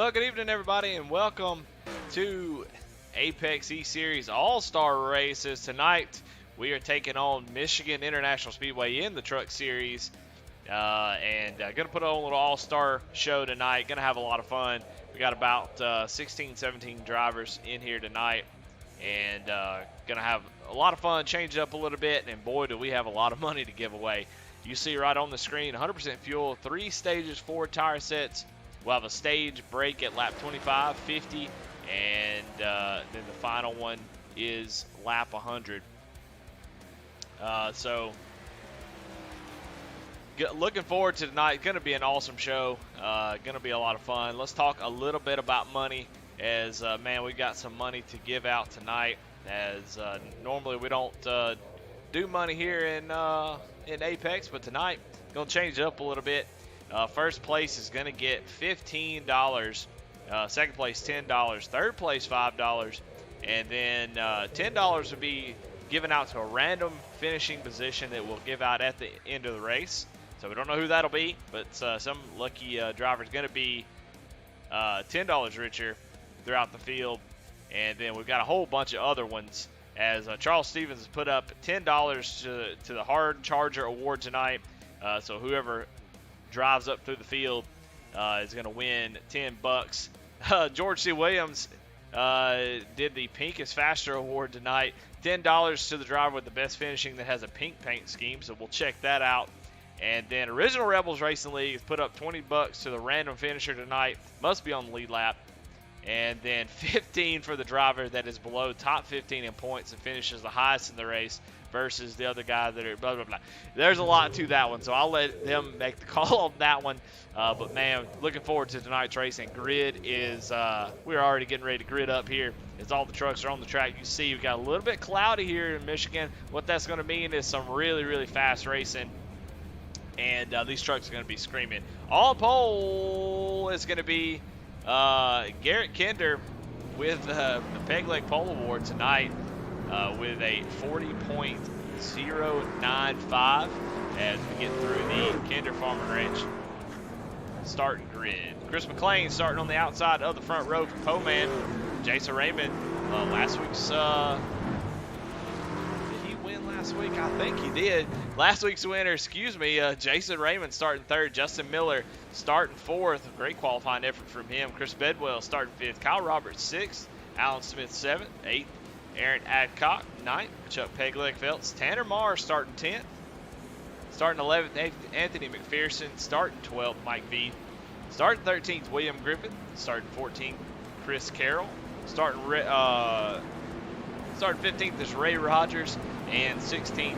Well, good evening, everybody, and welcome to Apex E-Series All-Star Races. Tonight, we are taking on Michigan International Speedway in the Truck Series, and going to put on a little all-star show tonight. Going to have a lot of fun. We got about 16, 17 drivers in here tonight, and going to have a lot of fun, change it up a little bit, and boy, do we have a lot of money to give away. You see right on the screen, 100% fuel, 3 stages, 4 tire sets. We'll have a stage break at lap 25, 50, and then the final one is lap 100. Looking forward to tonight. Going to be an awesome show. Going to be a lot of fun. Let's talk a little bit about money. As man, we got some money to give out tonight. As normally we don't do money here in Apex, but tonight gonna change it up a little bit. First place is going to get $15, second place $10, third place $5, and then $10 will be given out to a random finishing position that we'll give out at the end of the race. So we don't know who that'll be, but some lucky driver is going to be $10 richer throughout the field. And then we've got a whole bunch of other ones, as Charles Stevens has put up $10 to the Hard Charger Award tonight. So whoever drives up through the field is going to win $10. George C. Williams did the Pink is Faster Award tonight. $10 to the driver with the best finishing that has a pink paint scheme, so we'll check that out. And then Original Rebels Racing League has put up $20 to the random finisher tonight. Must be on the lead lap. And then 15 for the driver that is below top 15 in points and finishes the highest in the race versus the other guy that are blah, blah, blah. There's a lot to that one, so I'll let them make the call on that one. But, man, looking forward to tonight's race. And grid is we're already getting ready to grid up here as all the trucks are on the track. You see we've got a little bit cloudy here in Michigan. What that's going to mean is some really, really fast racing. And these trucks are going to be screaming. On pole is going to be Garrett Kinder with the Peg Leg Pole Award tonight with a 40.095 as we get through the Kinder Farm and Ranch starting grid. Chris McLean starting on the outside of the front row for Poman. Jason Raymond, last week's last week? I think he did. Last week's winner, Jason Raymond starting third. Justin Miller starting fourth. Great qualifying effort from him. Chris Bedwell starting fifth. Kyle Roberts sixth. Alan Smith seventh. Eighth. Aaron Adcock ninth. Chuck Pegleg Phelps. Tanner Marr starting 10th. Starting 11th, Anthony McPherson. Starting 12th, Mike V. Starting 13th, William Griffith. Starting 14th, Chris Carroll. Starting 15th is Ray Rogers, and 16th,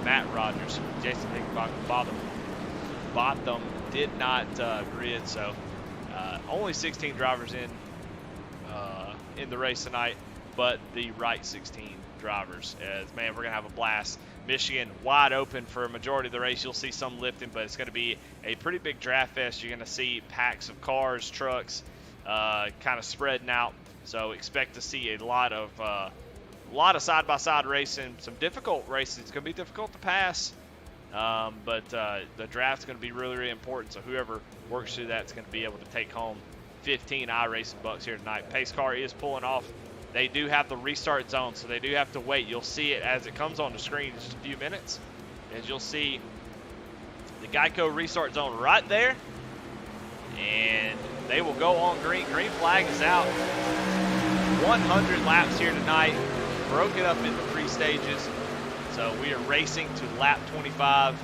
Matt Rogers. Jason Higginbotham did not grid, so only 16 drivers in the race tonight, but the right 16 drivers. As man, we're gonna have a blast. Michigan wide open for a majority of the race. You'll see some lifting, but it's going to be a pretty big draft fest. You're going to see packs of cars, trucks, kind of spreading out. So expect to see a lot of side-by-side racing, some difficult racing. It's going to be difficult to pass, but the draft's going to be really, really important. So whoever works through that is going to be able to take home 15 iRacing bucks here tonight. Pace car is pulling off. They do have the restart zone, so they do have to wait. You'll see it as it comes on the screen in just a few minutes, as you'll see the Geico restart zone right there, and they will go on green. Green flag is out. 100 laps here tonight, broken up into 3 stages. So we are racing to lap 25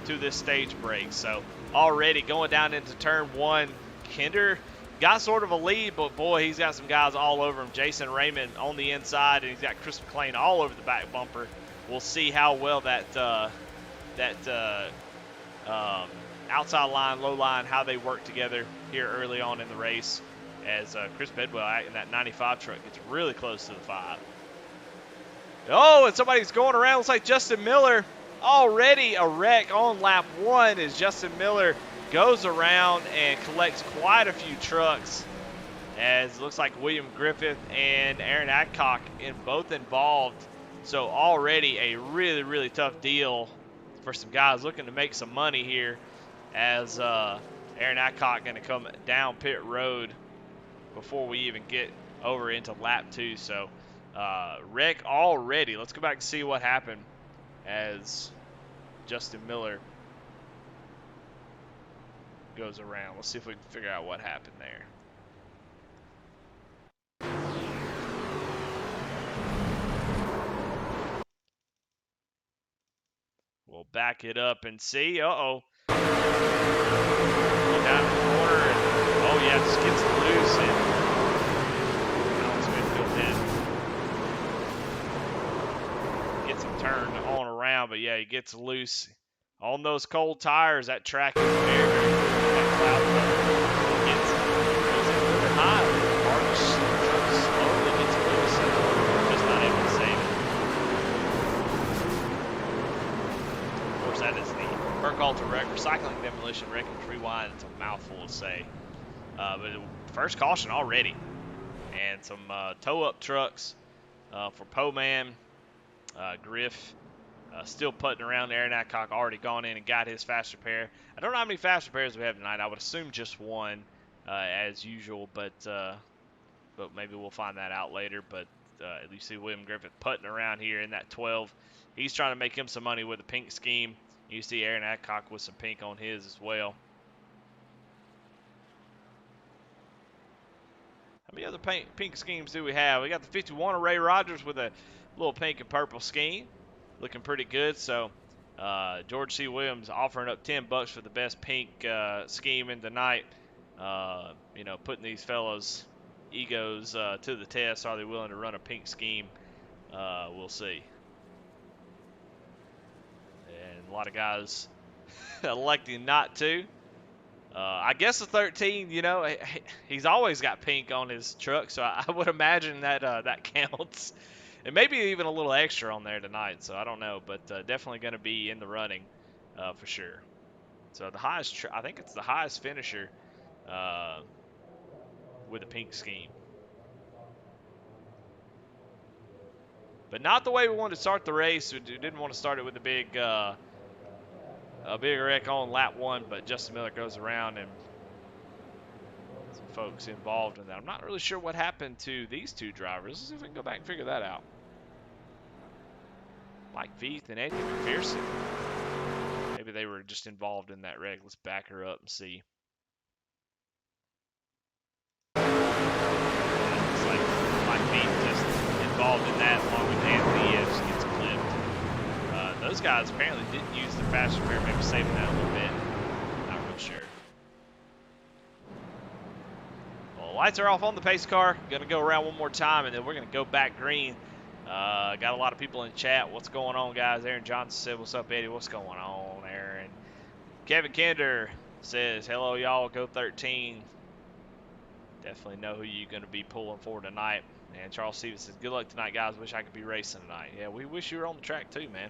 to this stage break. So already going down into turn 1, Kinder got sort of a lead, but boy, he's got some guys all over him. Jason Raymond on the inside, and he's got Chris McLean all over the back bumper. We'll see how well that outside line, low line, how they work together here early on in the race, as Chris Bedwell in that 95 truck gets really close to the 5. Oh, and somebody's going around. Looks like Justin Miller. Already a wreck on lap 1 as Justin Miller goes around and collects quite a few trucks, as it looks like William Griffith and Aaron Adcock both involved. So already a really, really tough deal for some guys looking to make some money here, as Aaron Adcock going to come down pit road before we even get over into lap 2. So wreck already. Let's go back and see what happened as Justin Miller goes around. Let's see if we can figure out what happened there. We'll back it up and see. Uh-oh. Go down the corner. And, oh, yeah, just gets loose. And Alex Whitfield then gets him turned on around. But, yeah, he gets loose. On those cold tires, that track is very, very good. That cloud cover goes a little bit high. March slowly gets loose and just not able to save it. Of course, that is the Burkhalter Recycling Demolition Wreckage Rewind. It's a mouthful to say. But first caution already. And some tow-up trucks for Po-Man, Griff. Still putting around. Aaron Adcock already gone in and got his fast repair. I don't know how many fast repairs we have tonight. I would assume just one, as usual, but maybe we'll find that out later. But you see William Griffith putting around here in that 12. He's trying to make him some money with a pink scheme. You see Aaron Adcock with some pink on his as well. How many other pink schemes do we have? We got the 51 of Ray Rogers with a little pink and purple scheme. Looking pretty good. So George C. Williams offering up $10 for the best pink scheme in tonight. Putting these fellows' egos to the test. Are they willing to run a pink scheme? We'll see. And a lot of guys electing not to. I guess the 13, he's always got pink on his truck, so I would imagine that that counts. And maybe even a little extra on there tonight, so I don't know, but definitely going to be in the running for sure. So the highest, I think it's the highest finisher with a pink scheme. But not the way we wanted to start the race. We didn't want to start it with a big wreck on lap 1, but Justin Miller goes around and some folks involved in that. I'm not really sure what happened to these two drivers. Let's see if we can go back and figure that out. Mike Veith and Anthony McPherson. Maybe they were just involved in that wreck. Let's back her up and see. Looks like Mike Veith just involved in that along with Anthony as gets clipped. Those guys apparently didn't use the fast repair, maybe saving that a little bit. Not real sure. Well, lights are off on the pace car. Going to go around one more time, and then we're going to go back green. Got a lot of people in chat. What's going on, guys? Aaron Johnson said, what's up, Eddie? What's going on, Aaron? Kevin Kinder says, hello, y'all. Go 13. Definitely know who you're going to be pulling for tonight. And Charles Stevens says, good luck tonight, guys. Wish I could be racing tonight. Yeah, we wish you were on the track too, man.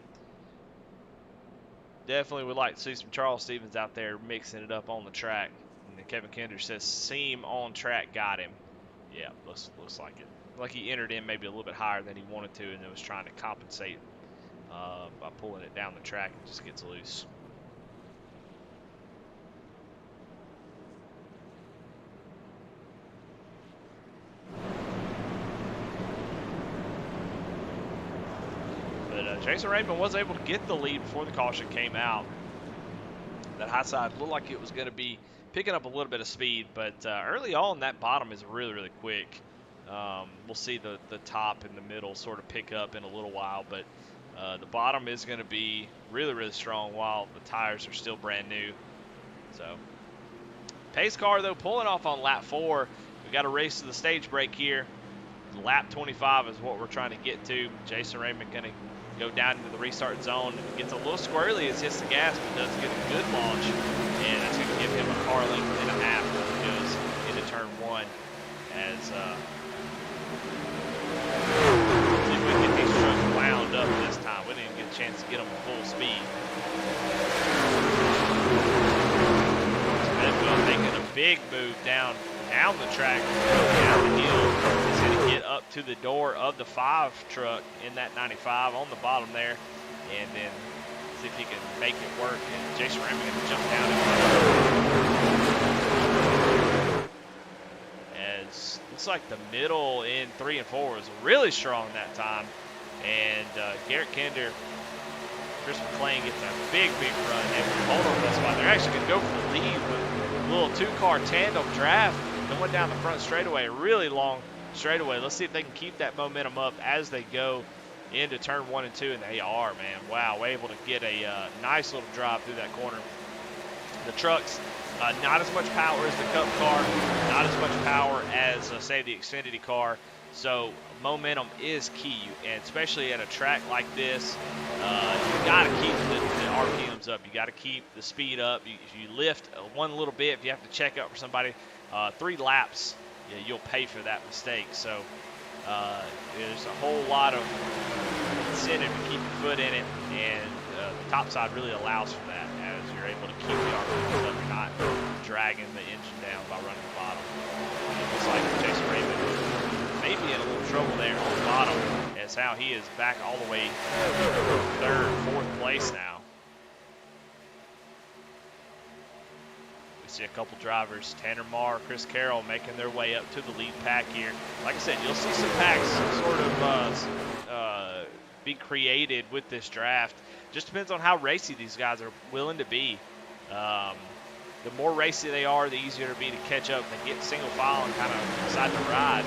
Definitely would like to see some Charles Stevens out there mixing it up on the track. And then Kevin Kinder says, seam on track got him. Yeah, looks like it. Like he entered in maybe a little bit higher than he wanted to, and then was trying to compensate by pulling it down the track and just gets loose. But Jason Raymond was able to get the lead before the caution came out. That high side looked like it was going to be picking up a little bit of speed, but early on that bottom is really, really quick. We'll see the top and the middle sort of pick up in a little while, but the bottom is going to be really, really strong while the tires are still brand new. So pace car, though, pulling off on lap 4. We got a race to the stage break here. Lap 25 is what we're trying to get to. Jason Raymond going to go down into the restart zone. Gets a little squirrely as hits the gas, but does get a good launch, and that's going to give him a car length and a half when he goes into turn 1 as see if we can get these trucks wound up this time. We didn't get a chance to get them full speed. Medfield making a big move down the track, down the hill. He's going to get up to the door of the 5 truck in that 95 on the bottom there, and then see if he can make it work. And Jason Raymond going to jump down and as looks like the middle in 3 and 4 was really strong that time. And Garrett Kinder, Chris McClain gets a big run. They will hold on to that spot. They're actually going to go for the lead with a little 2-car tandem draft going down the front straightaway, a really long straightaway. Let's see if they can keep that momentum up as they go into turn 1 and 2, and they are, man. Wow, we're able to get a nice little drive through that corner. The trucks, not as much power as the Cup car, not as much power as, say, the Xfinity car. So momentum is key, and especially at a track like this, you got to keep the RPMs up. You got to keep the speed up. If you lift one little bit, if you have to check up for somebody, 3 laps, you'll pay for that mistake. So there's a whole lot of incentive to keep your foot in it, and the top side really allows for that, as you're able to keep the RPMs up. You're not dragging the engine down by running the bottom. It looks like Jason Raymond may be in a little trouble there on the bottom, as how he is back all the way 3rd, 4th place now. We see a couple drivers, Tanner Marr, Chris Carroll, making their way up to the lead pack here. Like I said, you'll see some packs sort of be created with this draft. Just depends on how racy these guys are willing to be. The more racy they are, the easier it'll be to catch up and get single file and kind of decide to ride.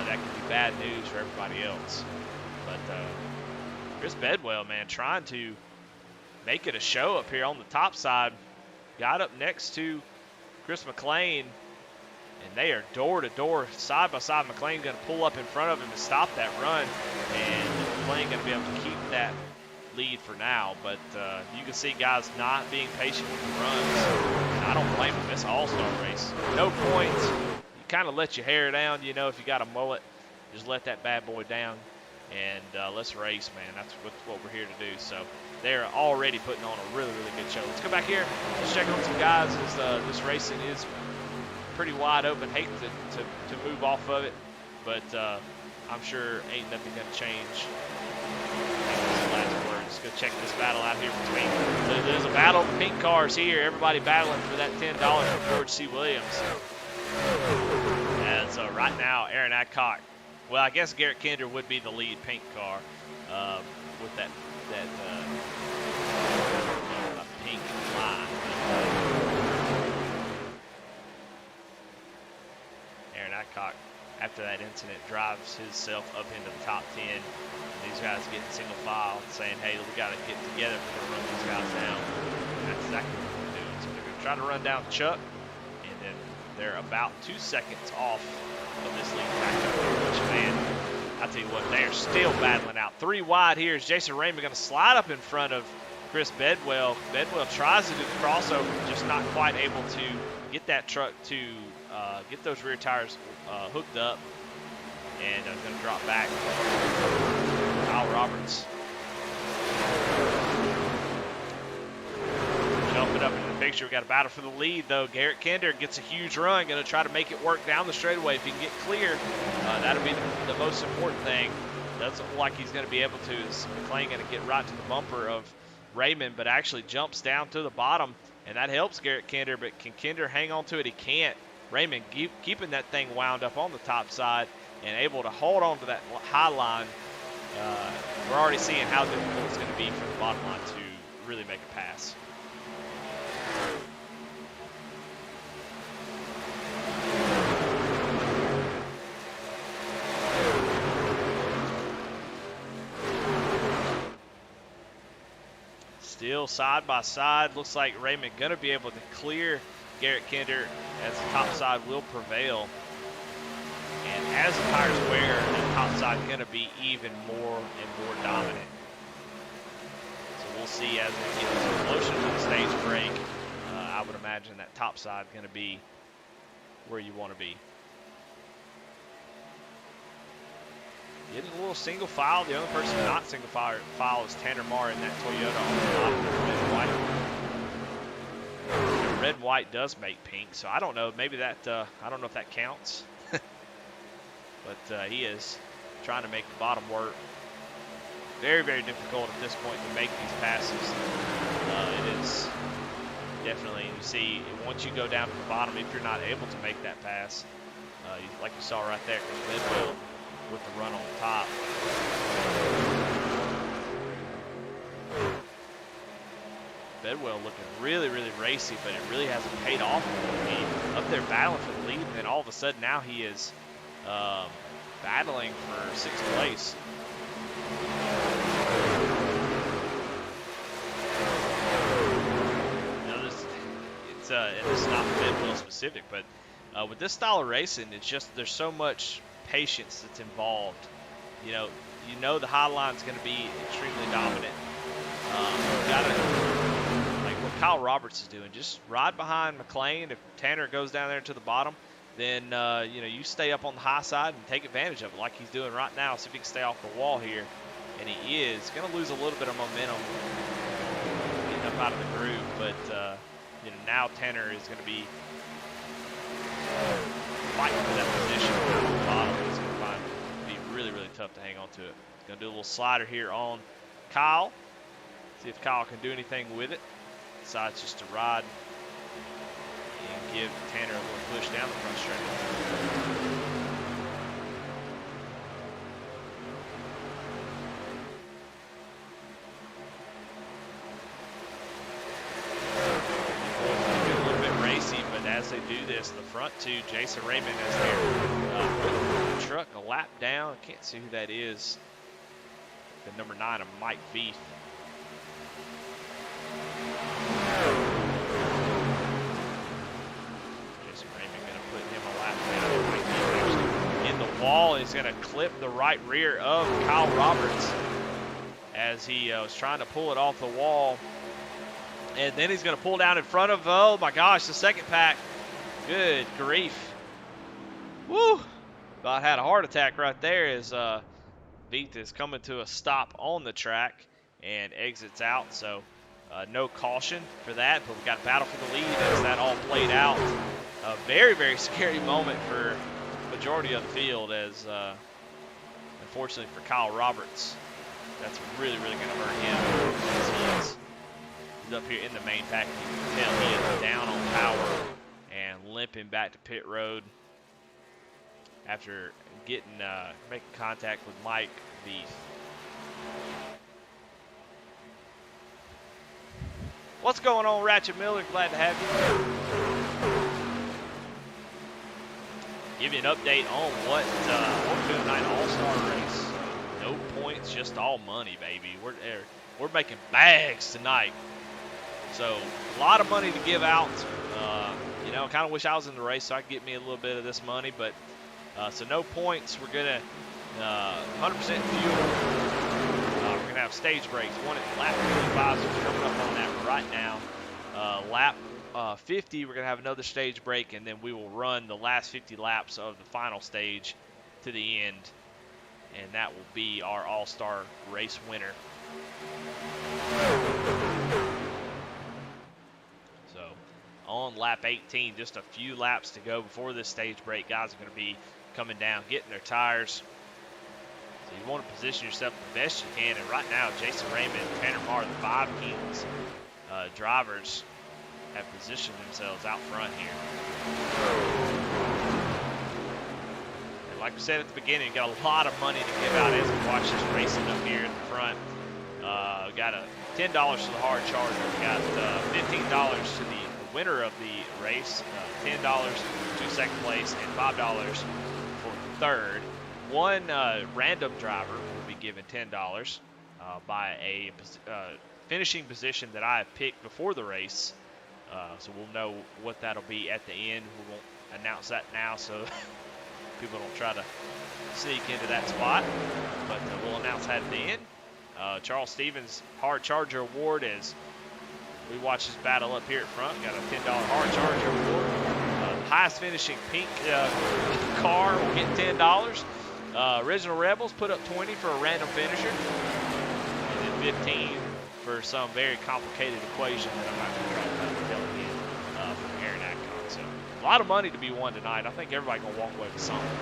That could be bad news for everybody else. But Chris Bedwell, man, trying to make it a show up here on the top side. Got up next to Chris McClain, and they are door to door, side by side. McClain going to pull up in front of him and stop that run, and McClain going to be able to keep that lead for now. But you can see guys not being patient with the runs, and I don't blame them. It's an all-star race. No points. Kind of let your hair down, you know, if you got a mullet, just let that bad boy down, and let's race, man. That's what we're here to do. So they're already putting on a really good show. Let's go back here, let's check on some guys, as this racing is pretty wide open. Hate to move off of it, but I'm sure ain't nothing gonna change. Last word. Let's go check this battle out here between. There's a battle of the pink cars here. Everybody battling for that $10 from George C. Williams. As right now, Aaron Adcock, well, I guess Garrett Kinder would be the lead pink car with that pink line. Aaron Adcock, after that incident, drives himself up into the top 10. And these guys getting single file, saying, hey, we got to get together if we're going to run these guys down. And that's exactly what we're doing. So they're going to try to run down Chuck. They're about 2 seconds off of this lead factor, which, man, I tell you what, they are still battling out. 3 wide here is Jason Raymond going to slide up in front of Chris Bedwell. Bedwell tries to do the crossover, just not quite able to get that truck to get those rear tires hooked up, and going to drop back. Kyle Roberts jumping up into the picture. We got a battle for the lead, though. Garrett Kinder gets a huge run, going to try to make it work down the straightaway. If he can get clear, that'll be the most important thing. Doesn't look like he's going to be able to. Is McClain going to get right to the bumper of Raymond, but actually jumps down to the bottom, and that helps Garrett Kinder. But can Kinder hang on to it? He can't. Raymond keeping that thing wound up on the top side and able to hold on to that high line. We're already seeing how difficult it's going to be for the bottom line to really make a pass. Still side by side. Looks like Raymond going to be able to clear Garrett Kinder, as the top side will prevail. And as the tires wear, the top side going to be even more and more dominant. So we'll see as we get some motion to the stage break. I would imagine that top side going to be where you want to be. Getting a little single file. The only person not single file is Tanner Marr in that Toyota on the top of red and white. The red and white does make pink, so I don't know. Maybe that, I don't know if that counts. But he is trying to make the bottom work. Very difficult at this point to make these passes. It is definitely, you see, once you go down to the bottom, if you're not able to make that pass, Like you saw right there, Bedwell with the run on top. Bedwell looking really, really racy, but it really hasn't paid off. He up there battling for the lead, and then all of a sudden now he is battling for 6th place. It's not Bedwell specific, but with this style of racing, it's just there's so much patience that's involved. You know the high line's going to be extremely dominant. You gotta, like what Kyle Roberts is doing, just ride behind McLean. If Tanner goes down there to the bottom, then you stay up on the high side and take advantage of it, like he's doing right now. See if he can stay off the wall here, and he is going to lose a little bit of momentum getting up out of the groove, but. Now Tanner is going to be fighting for that position at the bottom. It's going to be really, really tough to hang on to it. He's going to do a little slider here on Kyle. See if Kyle can do anything with it. Decides just to ride and give Tanner a little push down the front stretch. As they do this, the front two, Jason Raymond as they're putting the truck a lap down. I can't see who that is. The number 9 of Mike Veith. Jason Raymond going to put him a lap down. Mike Veith actually in the wall. He's going to clip the right rear of Kyle Roberts as he was trying to pull it off the wall. And then he's going to pull down in front of, oh my gosh, the second pack. Good grief. Woo! About had a heart attack right there as Veith is coming to a stop on the track and exits out. So no caution for that, but we've got a battle for the lead as that all played out. A very, very scary moment for the majority of the field as, unfortunately for Kyle Roberts, that's really, really going to hurt him as he is. Up here in the main pack, you can tell he is down on power and limping back to pit road after making contact with Mike Veith. What's going on, Ratchet Miller? Glad to have you. Give you an update on what we're doing tonight. All-Star race. No points, just all money, baby. We're making bags tonight. So a lot of money to give out. I kind of wish I was in the race so I could get me a little bit of this money. But so no points. We're gonna 100% fuel. We're gonna have stage breaks. One at lap 55, so we're coming up on that right now. Lap 50, we're gonna have another stage break, and then we will run the last 50 laps of the final stage to the end, and that will be our All-Star race winner. On lap 18, just a few laps to go before this stage break. Guys are going to be coming down, getting their tires. So you want to position yourself the best you can. And right now, Jason Raymond and Tanner Marr, the 5 Kings drivers, have positioned themselves out front here. And like we said at the beginning, got a lot of money to give out as we watch this racing up here in the front. We got $10 to the hard charger. We got $15 to the winner of the race, $10 to second place, and $5 for third. One random driver will be given $10 by a finishing position that I have picked before the race. So we'll know what that'll be at the end. We won't announce that now so people don't try to sneak into that spot. But we'll announce that at the end. Charles Stevens Hard Charger Award is we watch this battle up here at front. Got a $10 Hard Charger Award. Highest finishing pink car will get $10. Original Rebels put up 20 for a random finisher. And then 15 for some very complicated equation that I'm not going to try to tell again from Aaron Adcock. So a lot of money to be won tonight. I think everybody going to walk away with something.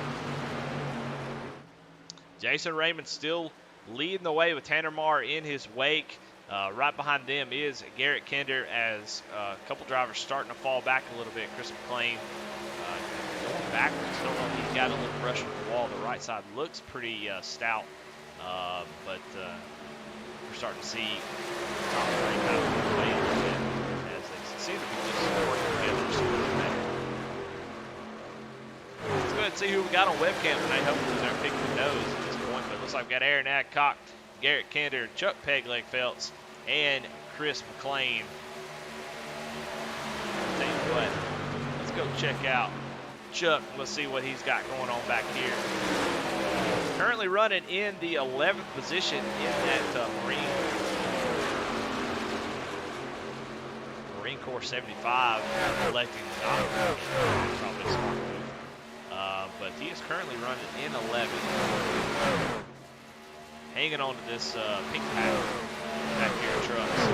Jason Raymond still leading the way with Tanner Marr in his wake. Right behind them is Garrett Kinder as a couple drivers starting to fall back a little bit. Chris McLean going backwards. Don't know if he's got a little pressure on the wall. The right side looks pretty stout, but we're starting to see top three kind of play a little bit as they seem to be just working together just a little bit better. Let's go ahead and see who we got on webcam tonight. Hopefully they're picking the nose at this point, but it looks like we got Aaron Adcock, Garrett Kander, Chuck Pegleg Phelps, and Chris McLean. Tell you what, let's go check out Chuck. Let's see what he's got going on back here. Currently running in the 11th position in that Marine Corps 75, electing not probably a smart move. But he is currently running in 11th, hanging on to this pink pattern back here in trucks.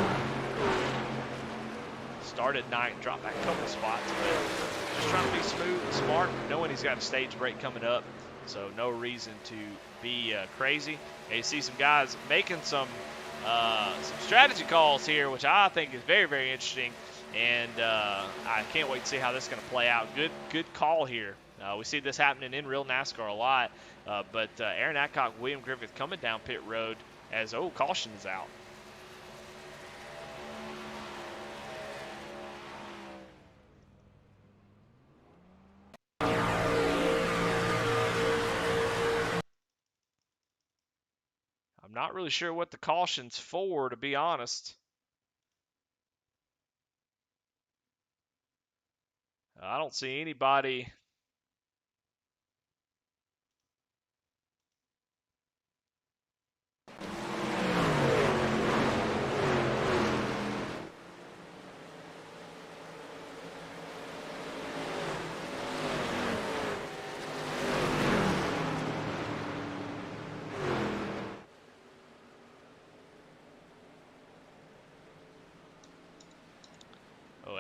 Started 9th, dropped back a couple spots, but just trying to be smooth and smart, knowing he's got a stage break coming up, so no reason to be crazy. And you see some guys making some strategy calls here, which I think is very, very interesting, and I can't wait to see how this is going to play out. Good call here. We see this happening in real NASCAR a lot, but Aaron Adcock, William Griffith coming down pit road as, caution is out. I'm not really sure what the caution's for, to be honest. I don't see anybody.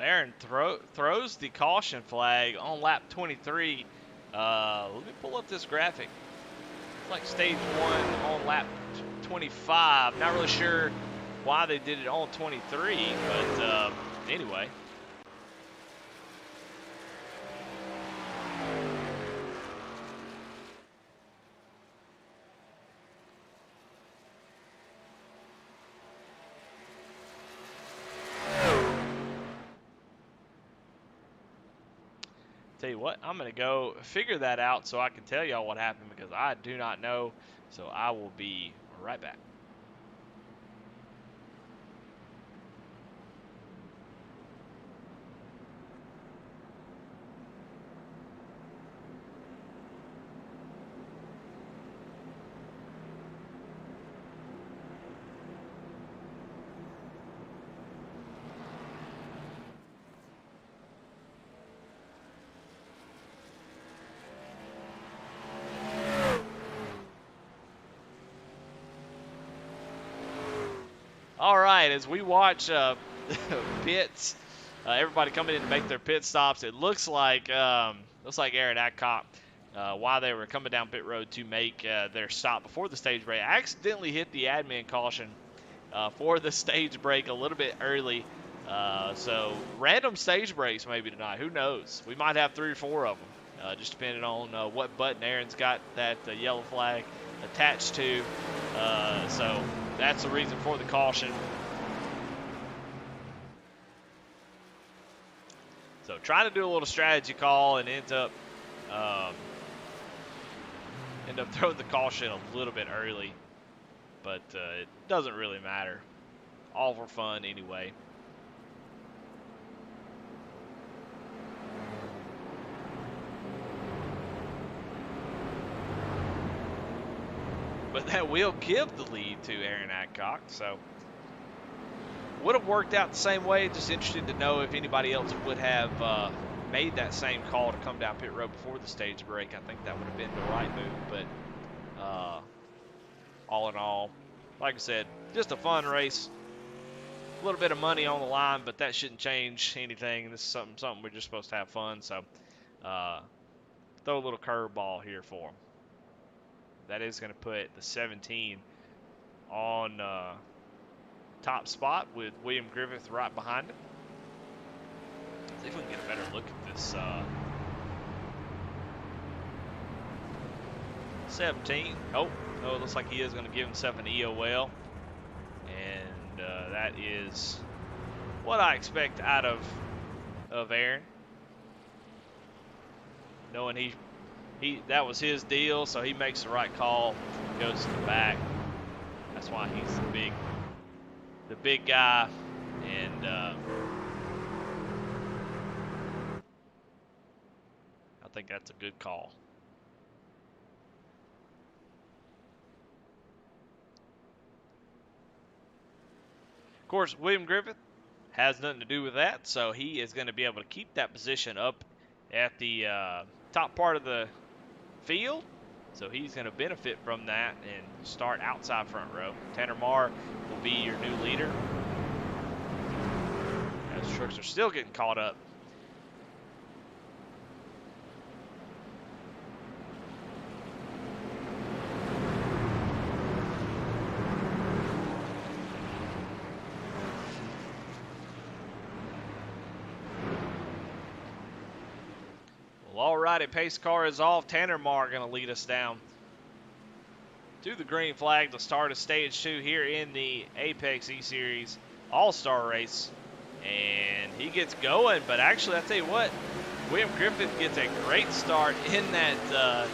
Aaron throws the caution flag on lap 23. Let me pull up this graphic. It's like stage 1 on lap 25. Not really sure why they did it on 23, but anyway. Tell you what, I'm going to go figure that out so I can tell y'all what happened, because I do not know. So I will be right back. All right, as we watch pits, everybody coming in to make their pit stops, it looks like Aaron Adcock, while they were coming down pit road to make their stop before the stage break, accidentally hit the admin caution for the stage break a little bit early. So random stage breaks maybe tonight. Who knows? We might have 3 or 4 of them, just depending on what button Aaron's got that yellow flag attached to. So that's the reason for the caution. So trying to do a little strategy call and end up throwing the caution a little bit early, but it doesn't really matter. All for fun anyway. But that will give the lead to Aaron Adcock, so would have worked out the same way. Just interested to know if anybody else would have made that same call to come down pit road before the stage break. I think that would have been the right move, but all in all, like I said, just a fun race. A little bit of money on the line, but that shouldn't change anything. This is something we're just supposed to have fun, so throw a little curveball here for them. That is going to put the 17 on top spot with William Griffith right behind him. See if we can get a better look at this 17. Oh, no, it looks like he is going to give himself an EOL. And that is what I expect out of Aaron. Knowing that was his deal, so he makes the right call, goes to the back. That's why he's the big guy, and I think that's a good call. Of course, William Griffith has nothing to do with that, so he is going to be able to keep that position up at the top part of the field. So he's going to benefit from that and start outside front row. Tanner Marr will be your new leader. As trucks are still getting caught up. Well, alrighty, pace car is off. Tanner Marr going to lead us down to the green flag to start of stage 2 here in the Apex E-Series All-Star race. And he gets going, but actually, I tell you what, William Griffith gets a great start in that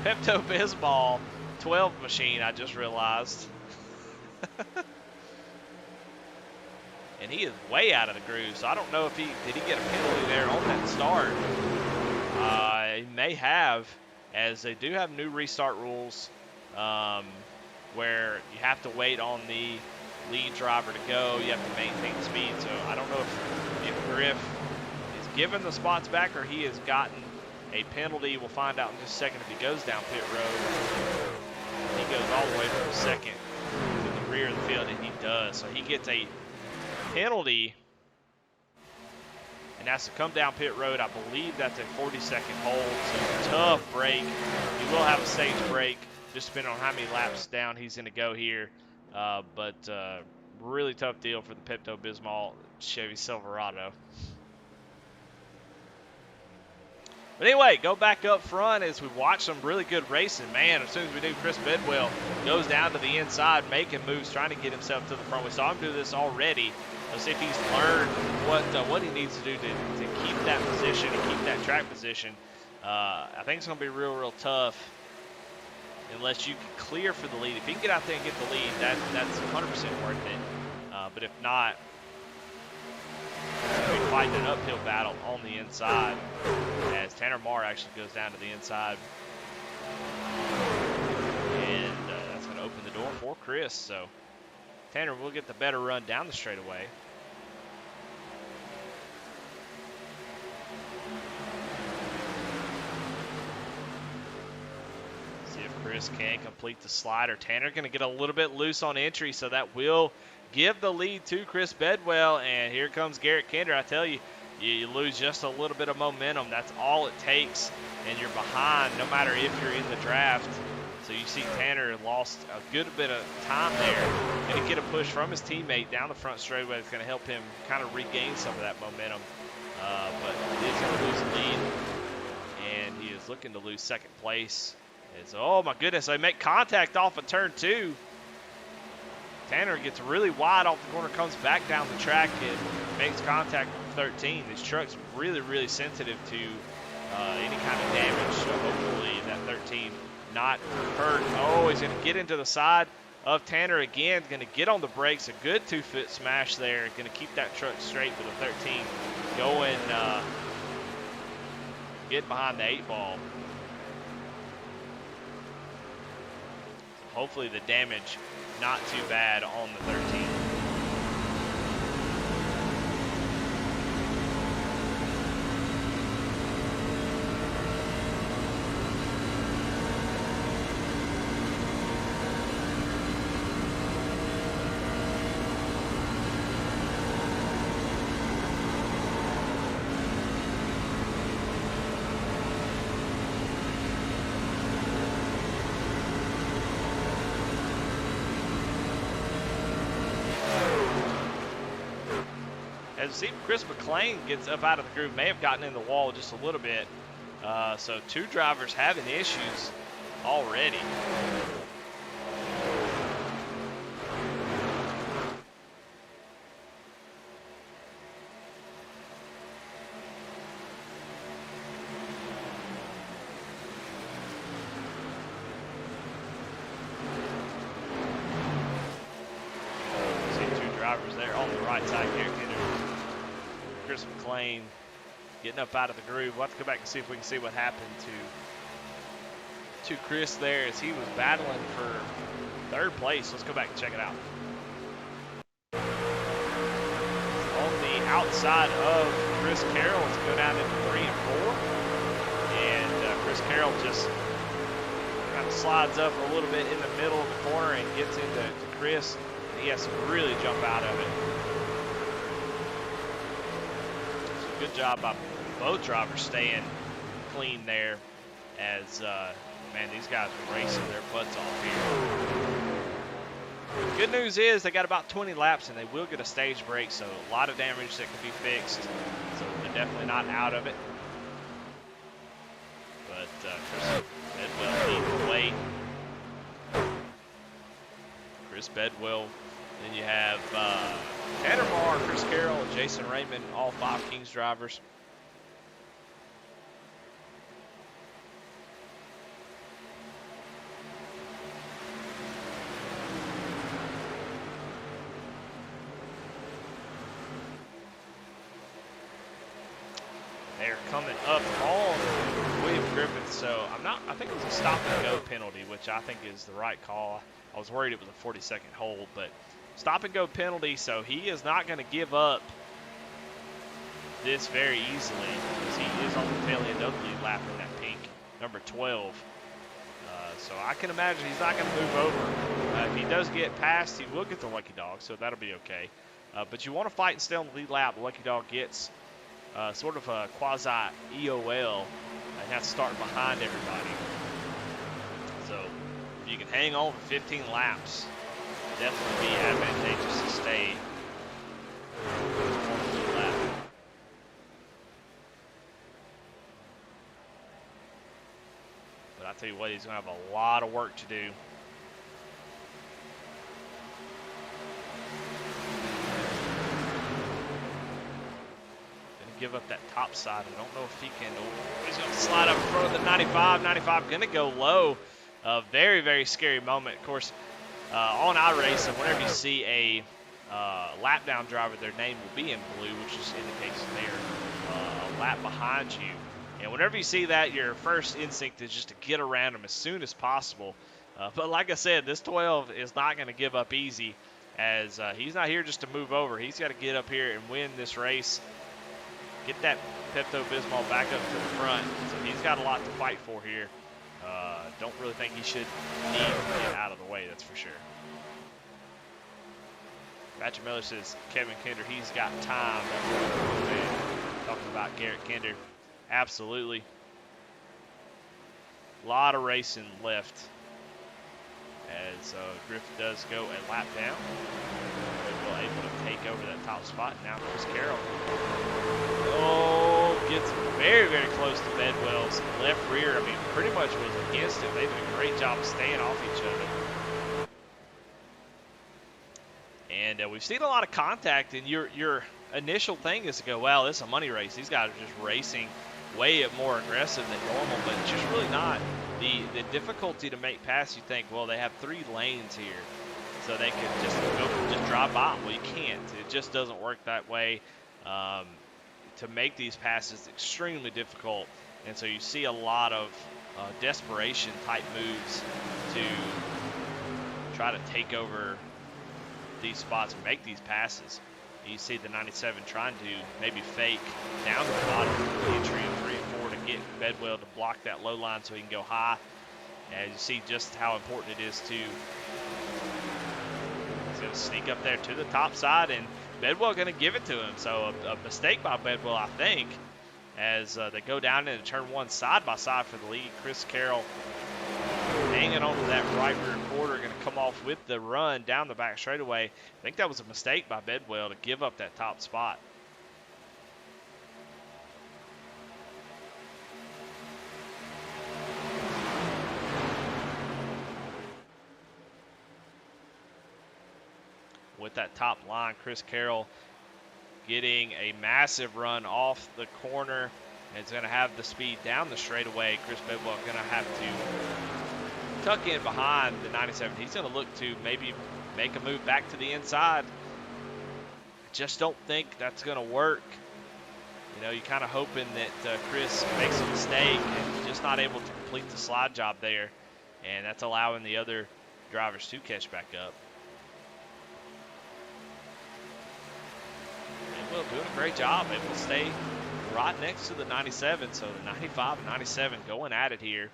Pepto-Bismol 12 machine, I just realized. And he is way out of the groove, so I don't know if did he get a penalty there on that start. He may have, as they do have new restart rules where you have to wait on the lead driver to go. You have to maintain speed, so I don't know if Griff is given the spots back or he has gotten a penalty. We'll find out in just a second if he goes down pit road. He goes all the way from second to the rear of the field, and he does. So he gets a penalty, and has to come down pit road. I believe that's a 40-second hold, so tough break. He will have a stage break, just depending on how many laps down he's going to go here. But really tough deal for the Pepto-Bismol Chevy Silverado. But anyway, go back up front as we watch some really good racing. Man, as soon as we do, Chris Bedwell goes down to the inside, making moves, trying to get himself to the front. We saw him do this already. Let's see if he's learned what he needs to do to keep that position and keep that track position. I think it's going to be real tough unless you can clear for the lead. If he can get out there and get the lead, that's 100% worth it. But if not, he's going to be fighting an uphill battle on the inside as Tanner Marr actually goes down to the inside. And that's going to open the door for Chris. So Tanner will get the better run down the straightaway. See if Chris can complete the slider. Tanner going to get a little bit loose on entry, so that will give the lead to Chris Bedwell. And here comes Garrett Kinder. I tell you, you lose just a little bit of momentum. That's all it takes, and you're behind no matter if you're in the draft. So you see Tanner lost a good bit of time there. Going to get a push from his teammate down the front straightaway. It's going to help him kind of regain some of that momentum. But he's going to lose the lead, and he is looking to lose second place. It's, oh my goodness, they make contact off of turn 2. Tanner gets really wide off the corner, comes back down the track, and makes contact with 13. This truck's really sensitive to any kind of damage. So hopefully that 13 not hurt. Oh, he's going to get into the side of Tanner again. Going to get on the brakes. A good 2-foot smash there. Going to keep that truck straight with a 13 going, getting behind the 8 ball. So hopefully the damage not too bad on the 13. As you see, Chris McLean gets up out of the groove, may have gotten in the wall just a little bit. So 2 drivers having issues already. Drivers there on the right side. Garrett Kinder, Chris McLean getting up out of the groove. We'll have to go back and see if we can see what happened to Chris there as he was battling for 3rd place. Let's go back and check it out. On the outside of Chris Carroll to go down into 3 and 4. And Chris Carroll just kind of slides up a little bit in the middle of the corner and gets into Chris. He has to really jump out of it. So good job by both drivers staying clean there as, man, these guys are racing their butts off here. Good news is they got about 20 laps and they will get a stage break, so a lot of damage that can be fixed. So they're definitely not out of it. But Chris Bedwell leading the way. Chris Bedwell. Then you have Tanner Marr, Chris Carroll, and Jason Raymond, all 5 Kings drivers. They're coming up on William Griffith, so I think it was a stop and go penalty, which I think is the right call. I was worried it was a 40-second hold, but stop and go penalty, so he is not going to give up this very easily because he is on the tail end of the lead lap in that pink number 12. So I can imagine he's not going to move over. If he does get past, he will get the lucky dog, so that'll be okay. But you want to fight and stay on the lead lap. The lucky dog gets sort of a quasi-EOL and has to start behind everybody. So if you can hang on for 15 laps, definitely be advantageous to stay on the lead lap. But I tell you what, he's going to have a lot of work to do. Give up that top side. I don't know if he can. He's going to slide up in front of the 95. 95 going to go low. A very, very scary moment. Of course, on iRacing, whenever you see a lap down driver, their name will be in blue, which just indicates they're a lap behind you. And whenever you see that, your first instinct is just to get around him as soon as possible. But like I said, this 12 is not going to give up easy, as he's not here just to move over. He's got to get up here and win this race. Get that Pepto-Bismol back up to the front. So he's got a lot to fight for here. Don't really think he should need to get out of the way, that's for sure. Patrick Miller says, Kevin Kinder, he's got time. Talking about Garrett Kinder. Absolutely. A lot of racing left as Griffith does go a lap down. Bedwell able to take over that top spot. Now Chris Carroll. Oh, gets very, very close to Bedwell's left rear. I mean, pretty much was against him. They did a great job of staying off each other. And we've seen a lot of contact, and your initial thing is to go, well, this is a money race. These guys are just racing way more aggressive than normal, but it's just really not. The difficulty to make pass, you think, well, they have 3 lanes here, so they could just drive by. Well, you can't. It just doesn't work that way. To make these passes extremely difficult, and so you see a lot of desperation type moves to try to take over these spots and make these passes. You see the 97 trying to maybe fake down to the bottom of the entry of 3 and 4 to get Bedwell to block that low line so he can go high. And you see just how important it is to he's going to sneak up there to the top side, and Bedwell going to give it to him. So a mistake by Bedwell, I think, as they go down into turn 1 side by side for the lead. Chris Carroll hanging on to that right rear quarter, going to come off with the run down the back straightaway. I think that was a mistake by Bedwell to give up that top spot. with that top line. Chris Carroll getting a massive run off the corner. And it's going to have the speed down the straightaway. Chris Bedwell going to have to tuck in behind the 97. He's going to look to maybe make a move back to the inside. I just don't think that's going to work. You know, you're kind of hoping that Chris makes a mistake and just not able to complete the slide job there. And that's allowing the other drivers to catch back up. Bedwell doing a great job, able to stay right next to the 97, so the 95 and 97 going at it here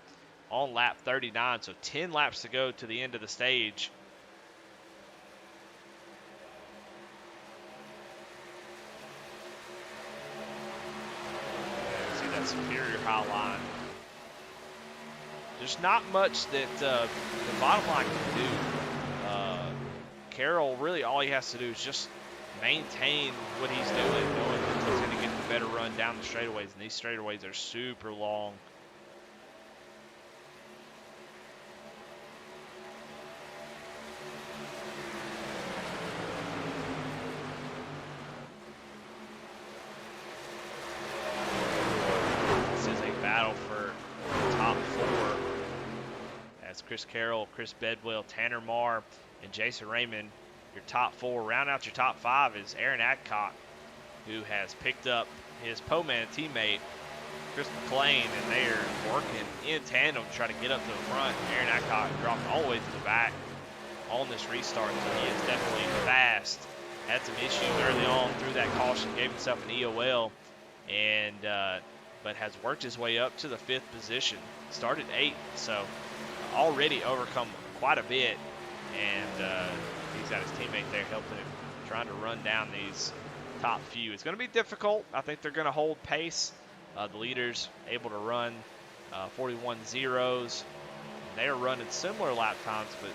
on lap 39, so 10 laps to go to the end of the stage. See that superior high line. There's not much that the bottom line can do. Carroll, really all he has to do is just maintain what he's doing, knowing that he's going to get the better run down the straightaways, and these straightaways are super long. This is a battle for the top four as Chris Carroll, Chris Bedwell, Tanner Marr, and Jason Raymond, your top four. Round out your top five is Aaron Adcock, who has picked up his Poman teammate, Chris McLean, and they are working in tandem to try to get up to the front. Aaron Adcock dropped all the way to the back on this restart, so he is definitely fast. Had some issues early on through that caution, gave himself an EOL, and but has worked his way up to the 5th position. Started 8th, so already overcome quite a bit, and he's got his teammate there helping him, trying to run down these top few. It's going to be difficult. I think they're going to hold pace. The leaders able to run 41 zeros. They are running similar lap times, but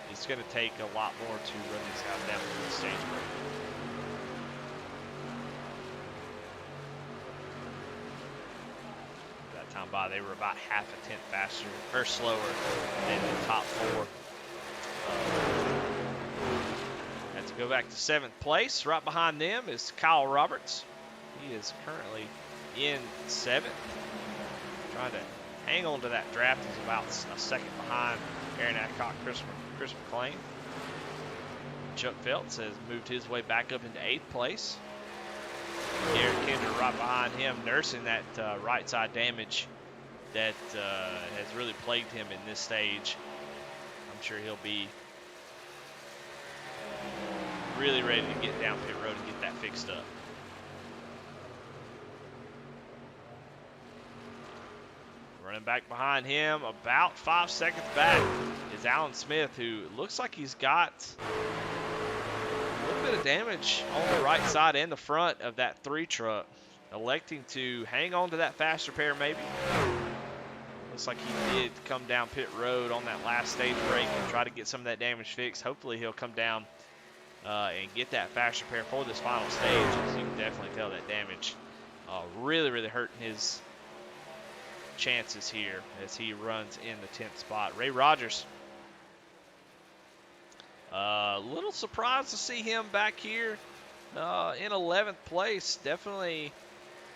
it's going to take a lot more to run these guys down to the stage break. That time by, they were about half a tenth faster or slower than the top four. And to go back to 7th place, right behind them is Kyle Roberts. He is currently in 7th. Trying to hang on to that draft. He's about a second behind Aaron Adcock, Chris McLean. Chuck Phelps has moved his way back up into 8th place. Garrett Kinder right behind him, nursing that right side damage that has really plagued him in this stage. I'm sure he'll be really ready to get down pit road and get that fixed up. Running back behind him, about 5 seconds back, is Alan Smith, who looks like he's got a little bit of damage on the right side and the front of that 3 truck. Electing to hang on to that faster pair maybe. Looks like he did come down pit road on that last stage break and try to get some of that damage fixed. Hopefully he'll come down and get that faster pair for this final stage. As you can definitely tell, that damage really hurting his chances here as he runs in the 10th spot. Ray Rogers, a little surprised to see him back here in 11th place. Definitely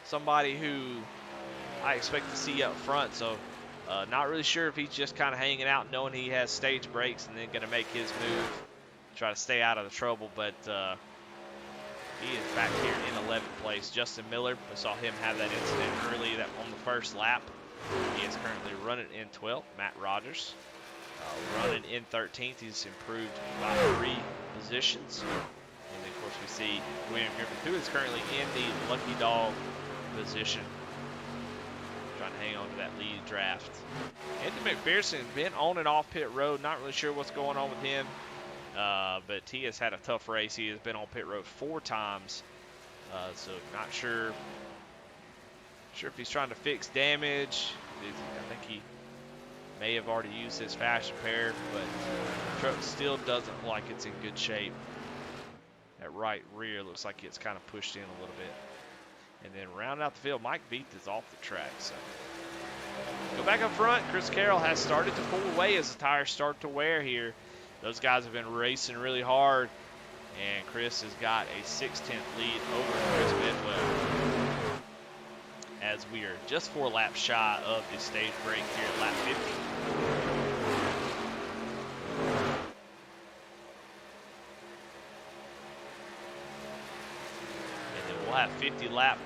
somebody who I expect to see up front. So not really sure if he's just kind of hanging out knowing he has stage breaks and then going to make his move, try to stay out of the trouble. But he is back here in 11th place. Justin Miller, I saw him have that incident early on the first lap. He is currently running in 12th. Matt Rogers running in 13th. He's improved by 3 positions. And then, of course, we see William Griffin, who is currently in the lucky dog position, trying to hang on to that lead draft. Anthony McPherson has been on and off pit road. Not really sure what's going on with him, but he has had a tough race. He has been on pit road 4 times, so not sure if he's trying to fix damage. I think he may have already used his fashion pair, but the truck still doesn't look like it's in good shape. That right rear looks like it's kind of pushed in a little bit. And then round out the field, Mike Beath is off the track. So go back up front. Chris Carroll has started to pull away as the tires start to wear here. Those guys have been racing really hard, And Chris has got a 6/10 lead over Chris Bedwell as we are just 4 laps shy of the stage break here at lap 50. And then we'll have 50 laps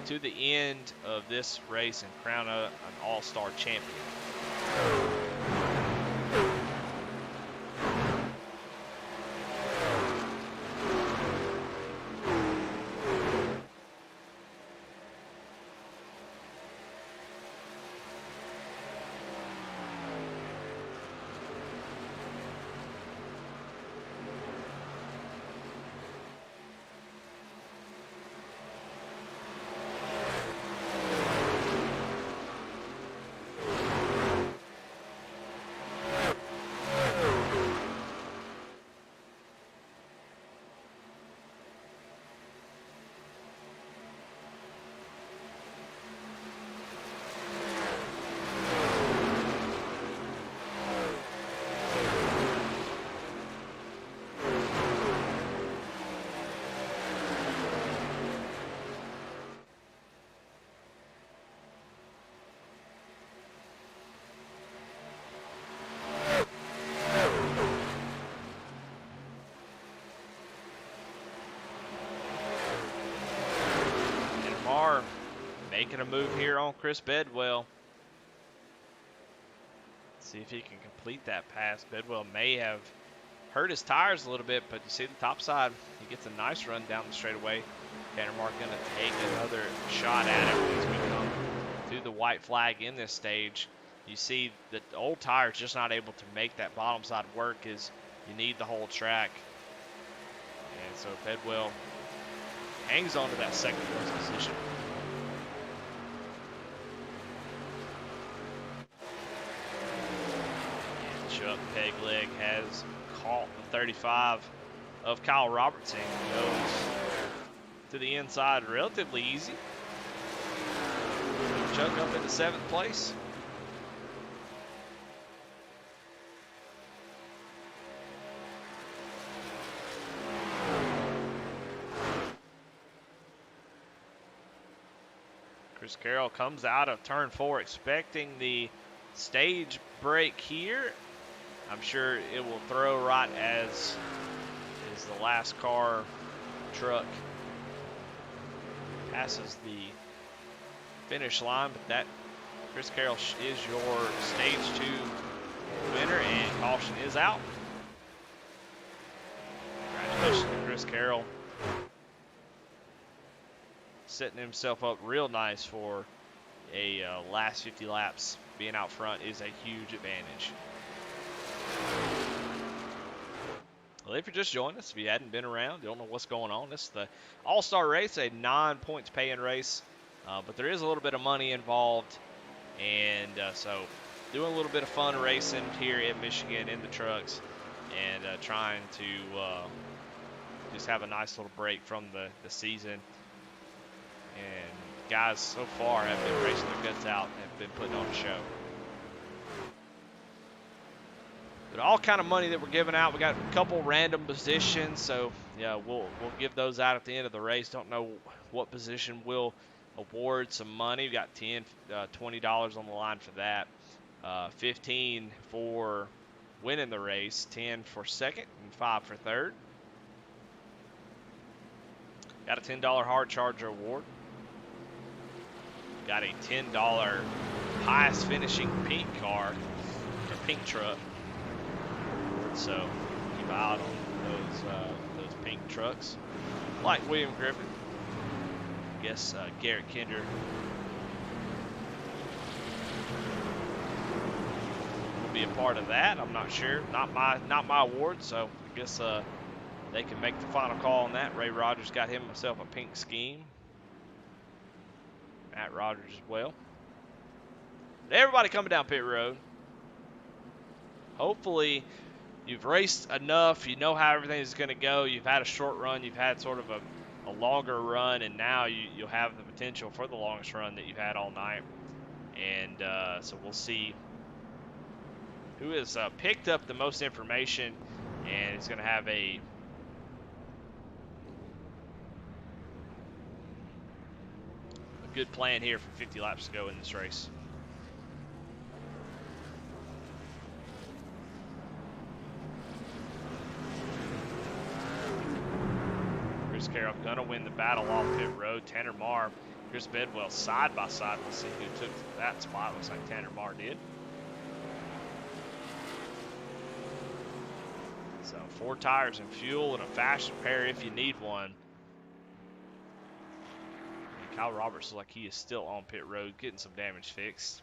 to the end of this race and crown an all-star champion. Making a move here on Chris Bedwell. See if he can complete that pass. Bedwell may have hurt his tires a little bit, but you see the top side, he gets a nice run down the straightaway. Vandermark going to take another shot at it as we come through the white flag in this stage. You see that the old tire is just not able to make that bottom side work, as you need the whole track. And so Bedwell hangs on to that second place position. Chuck Pegleg has caught the 35 of Kyle Robertson. Goes to the inside relatively easy. Chuck up into 7th place. Chris Carroll comes out of turn 4 expecting the stage break here. I'm sure it will throw right as is the last car truck passes the finish line, but that Chris Carroll is your stage 2 winner, and caution is out. Congratulations to Chris Carroll, setting himself up real nice for a last 50 laps. Being out front is a huge advantage. Well, if you're just joining us, if you hadn't been around, you don't know what's going on, this is the All-Star Race, a 9-points paying race, but there is a little bit of money involved, and so doing a little bit of fun racing here in Michigan in the trucks, and trying to just have a nice little break from the season. And guys so far have been racing their guts out and have been putting on a show. But all kind of money that we're giving out. We got a couple random positions, so yeah, we'll give those out at the end of the race. Don't know what position we'll award some money. We got $10, $20 on the line for that. 15 for winning the race, 10 for second, and 5 for third. Got a $10 hard charger award. Got a $10 highest finishing pink car, or pink truck. So keep an eye on those pink trucks. Like William Griffin, I guess Garrett Kinder will be a part of that. I'm not sure. Not my award. So I guess they can make the final call on that. Ray Rogers got himself a pink scheme. Matt Rogers as well. But everybody coming down pit road. Hopefully you've raced enough, you know how everything is going to go. You've had a short run, you've had sort of a longer run, and now you'll have the potential for the longest run that you've had all night. And so we'll see who has picked up the most information and is going to have a good plan here for 50 laps to go in this race. Chris Carroll gonna win the battle off pit road. Tanner Marr, Chris Bedwell side by side. We'll see who took that spot. Looks like Tanner Marr did. So 4 tires and fuel and a fast repair if you need one. And Kyle Roberts looks like he is still on pit road getting some damage fixed.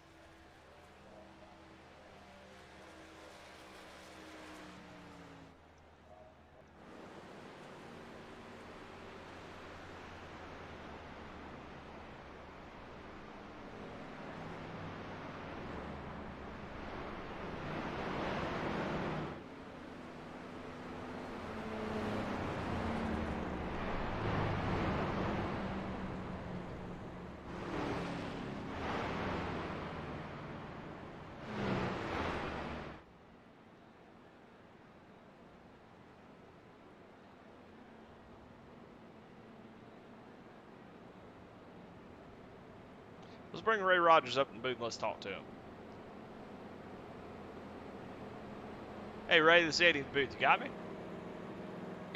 Let's bring Ray Rogers up in the booth and let's talk to him. Hey, Ray, this is Eddie in the booth. You got me?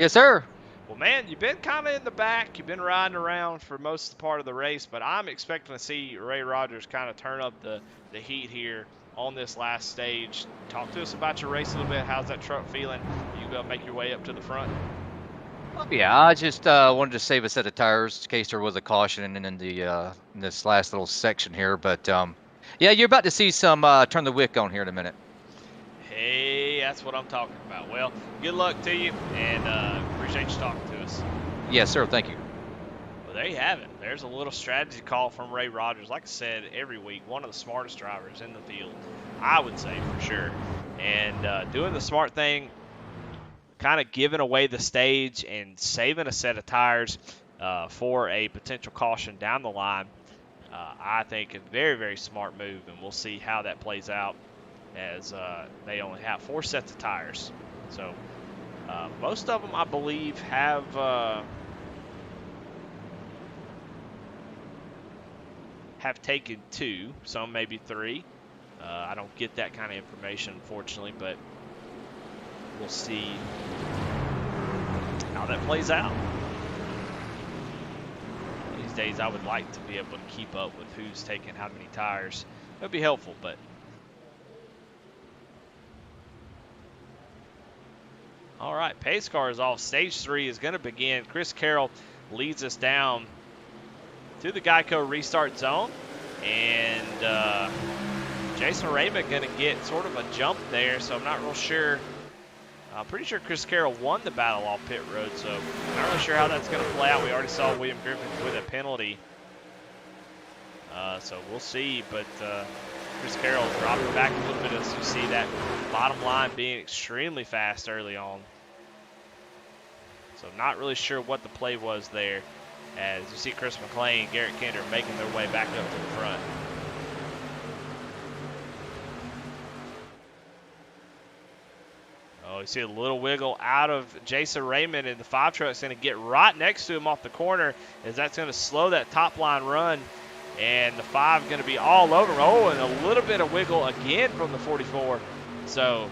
Yes, sir. Well, man, you've been kind of in the back. You've been riding around for most of the part of the race, but I'm expecting to see Ray Rogers kind of turn up the heat here on this last stage. Talk to us about your race a little bit. How's that truck feeling? Are you going to make your way up to the front? Yeah, I just wanted to save a set of tires in case there was a caution in this last little section here. But yeah, you're about to see some turn the wick on here in a minute. Hey, that's what I'm talking about. Well, good luck to you, and appreciate you talking to us. Yes, sir. Thank you. Well, there you have it. There's a little strategy call from Ray Rogers. Like I said, every week, one of the smartest drivers in the field, I would say for sure. And doing the smart thing, kind of giving away the stage and saving a set of tires for a potential caution down the line, I think a very, very smart move, and we'll see how that plays out as they only have 4 sets of tires. So most of them, I believe, have taken 2, some maybe 3. I don't get that kind of information, unfortunately, but we'll see how that plays out. These days, I would like to be able to keep up with who's taking how many tires. It would be helpful, but all right, pace car is off. Stage 3 is going to begin. Chris Carroll leads us down to the Geico restart zone, and Jason Raymond going to get sort of a jump there, so I'm not real sure. I'm pretty sure Chris Carroll won the battle off pit road, so I'm not really sure how that's going to play out. We already saw William Griffith with a penalty, so we'll see. But Chris Carroll dropping back a little bit as you see that bottom line being extremely fast early on. So not really sure what the play was there, as you see Chris McLean and Garrett Kinder making their way back up to the front. Oh, you see a little wiggle out of Jason Raymond, and the 5 truck's going to get right next to him off the corner, as that's going to slow that top line run, and the 5 going to be all over. Oh, and a little bit of wiggle again from the 44. So,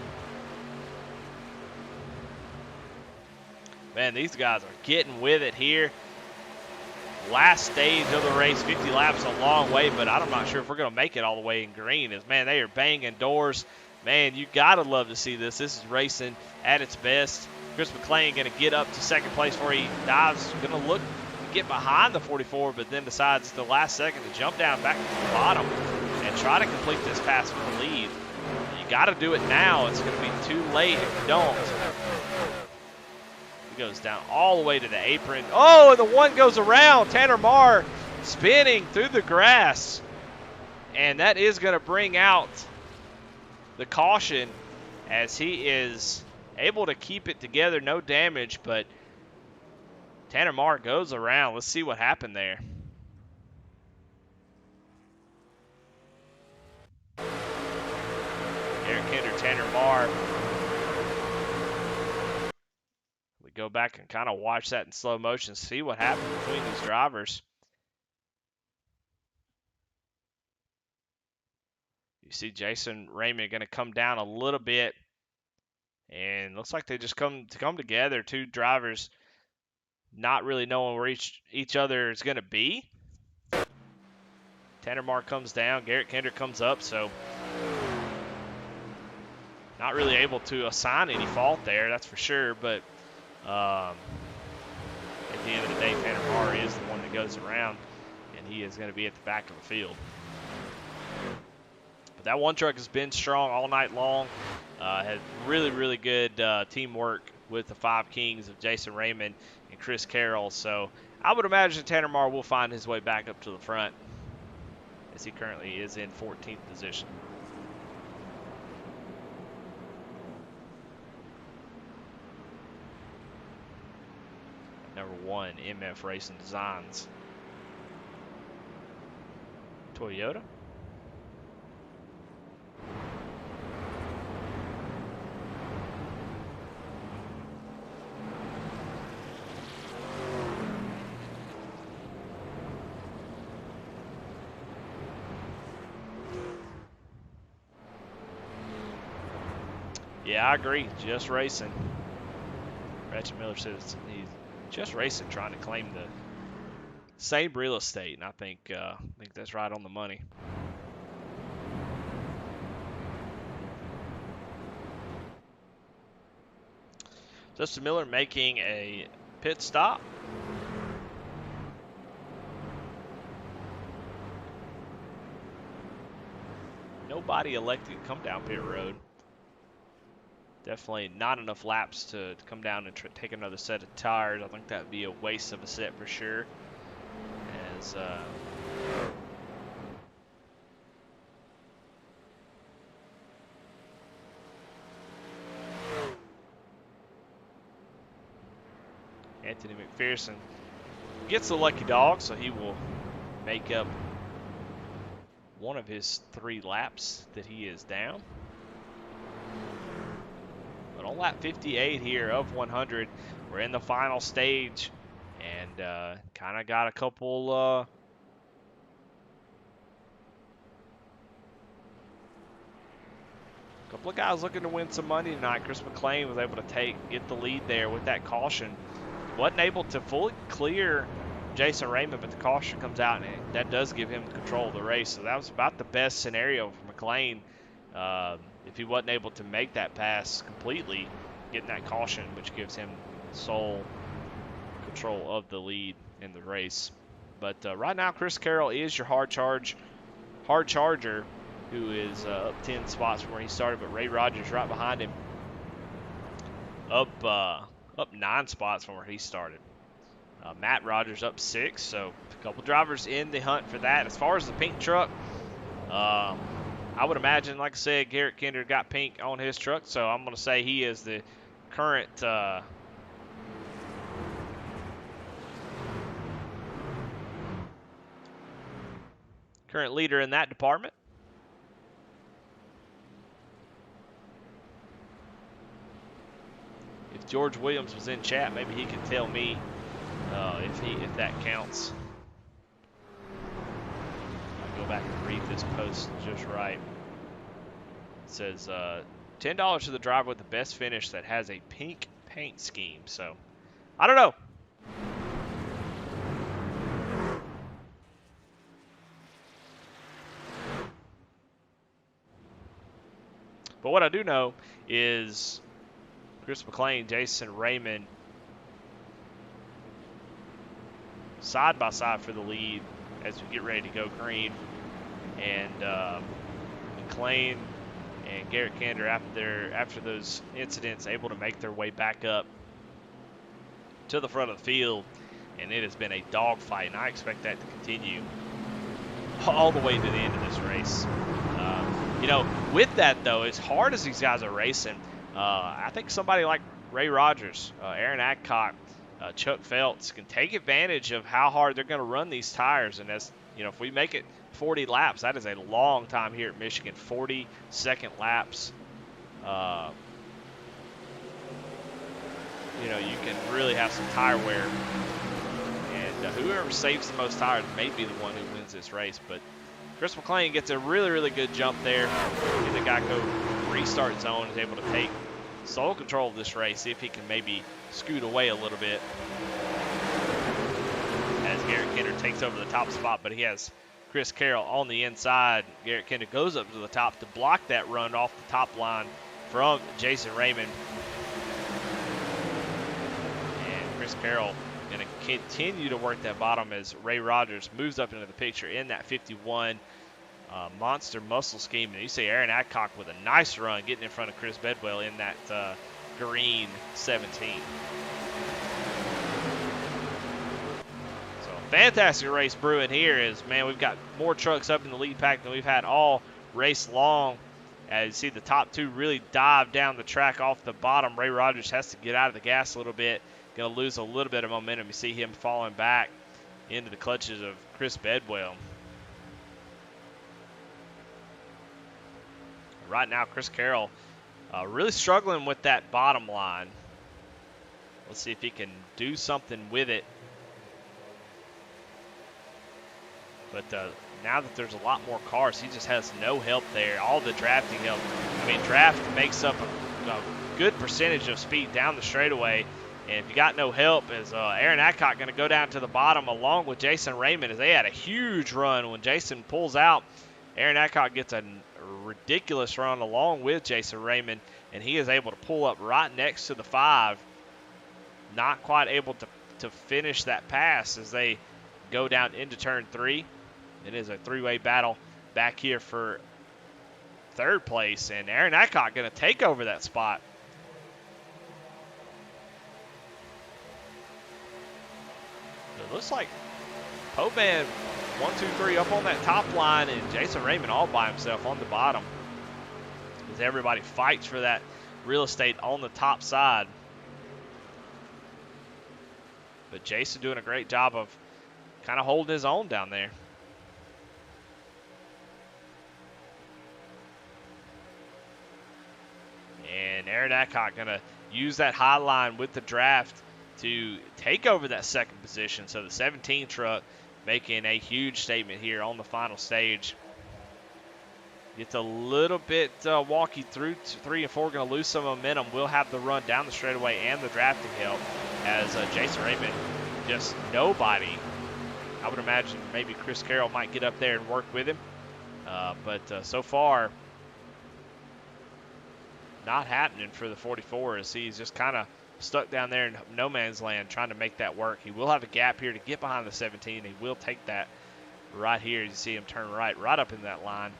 man, these guys are getting with it here. Last stage of the race, 50 laps, a long way, but I'm not sure if we're going to make it all the way in green. As man, they are banging doors. Man, you got to love to see this. This is racing at its best. Chris McLean going to get up to second place before he dives. Going to look to get behind the 44, but then decides the last second to jump down back to the bottom and try to complete this pass for the lead. You got to do it now. It's going to be too late if you don't. He goes down all the way to the apron. Oh, and the one goes around. Tanner Marr spinning through the grass. And that is going to bring out the caution, as he is able to keep it together, no damage, but Tanner Marr goes around. Let's see what happened there. Garrett Kinder, Tanner Marr. We go back and kind of watch that in slow motion, see what happened between these drivers. You see Jason Raymond going to come down a little bit, and looks like they just come together. Two drivers not really knowing where each other is going to be. Tanner Marr comes down, Garrett Kendrick comes up, so not really able to assign any fault there, that's for sure. But at the end of the day, Tanner Marr is the one that goes around, and he is going to be at the back of the field. But that one truck has been strong all night long. Had really, really good teamwork with the Five Kings of Jason Raymond and Chris Carroll. So I would imagine Tanner Marr will find his way back up to the front, as he currently is in 14th position. Number 1, MF Racing Designs. Toyota. Yeah, I agree. Just Racing. Ratchet Miller says he's Just Racing trying to claim the same real estate, and I think that's right on the money. Justin Miller making a pit stop. Nobody elected to come down pit road. Definitely not enough laps to come down and take another set of tires. I think that would be a waste of a set for sure. As Anthony McPherson gets the lucky dog, so he will make up one of his 3 laps that he is down. But on lap 58 here of 100, we're in the final stage, and kind of got a couple of guys looking to win some money tonight. Chris McLean was able to get the lead there with that caution. Wasn't able to fully clear Jason Raymond, but the caution comes out, and that does give him control of the race. So that was about the best scenario for McLean. If he wasn't able to make that pass completely, getting that caution, which gives him sole control of the lead in the race. But right now, Chris Carroll is your hard charger, who is up 10 spots from where he started, but Ray Rogers right behind him, up 9 spots from where he started. Matt Rogers up 6, so a couple drivers in the hunt for that. As far as the pink truck, I would imagine, like I said, Garrett Kendrick got pink on his truck, so I'm going to say he is the current leader in that department. If George Williams was in chat, maybe he could tell me if that counts. I'll go back and read this post just right. It says $10 to the driver with the best finish that has a pink paint scheme. So I don't know. But what I do know is Chris McLean, Jason Raymond, side by side for the lead as we get ready to go green. And McLean and Garrett Kendrick, after those incidents, able to make their way back up to the front of the field. And it has been a dogfight, and I expect that to continue all the way to the end of this race. With that, though, as hard as these guys are racing, I think somebody like Ray Rogers, Aaron Adcock, Chuck Feltz can take advantage of how hard they're going to run these tires. And as if we make it 40 laps, that is a long time here at Michigan. 40-second laps. You can really have some tire wear. And whoever saves the most tires may be the one who wins this race. But Chris McLean gets a really, really good jump there. And the Geico restart zone is able to take sole control of this race, see if he can maybe scoot away a little bit. As Garrett Kinder takes over the top spot, but he has Chris Carroll on the inside. Garrett Kinder goes up to the top to block that run off the top line from Jason Raymond. And Chris Carroll going to continue to work that bottom as Ray Rogers moves up into the picture in that 51 monster muscle scheme. And you see Aaron Adcock with a nice run getting in front of Chris Bedwell in that green 17. So fantastic race brewing here is, man, we've got more trucks up in the lead pack than we've had all race long. As you see the top two really dive down the track off the bottom. Ray Rogers has to get out of the gas a little bit. Going to lose a little bit of momentum. You see him falling back into the clutches of Chris Bedwell. Right now, Chris Carroll really struggling with that bottom line. Let's see if he can do something with it. But now that there's a lot more cars, he just has no help there. All the drafting help. I mean, draft makes up a good percentage of speed down the straightaway. And if you got no help, is Aaron Adcock going to go down to the bottom along with Jason Raymond, as they had a huge run. When Jason pulls out, Aaron Adcock gets a ridiculous run along with Jason Raymond, and he is able to pull up right next to the 5. Not quite able to finish that pass as they go down into turn 3. It is a three-way battle back here for third place, and Aaron Adcock going to take over that spot. It looks like Poban 1, 2, 3 up on that top line, and Jason Raymond all by himself on the bottom as everybody fights for that real estate on the top side. But Jason doing a great job of kind of holding his own down there. And Aaron Adcock going to use that high line with the draft to take over that second position. So the 17 truck making a huge statement here on the final stage. Gets a little bit walky through 3 and 4, going to lose some momentum. Will have the run down the straightaway and the drafting help as Jason Raymond, just nobody. I would imagine maybe Chris Carroll might get up there and work with him. But so far, not happening for the 44 as he's just kind of stuck down there in no man's land trying to make that work. He will have a gap here to get behind the 17. He will take that right here. You see him turn right up in that line.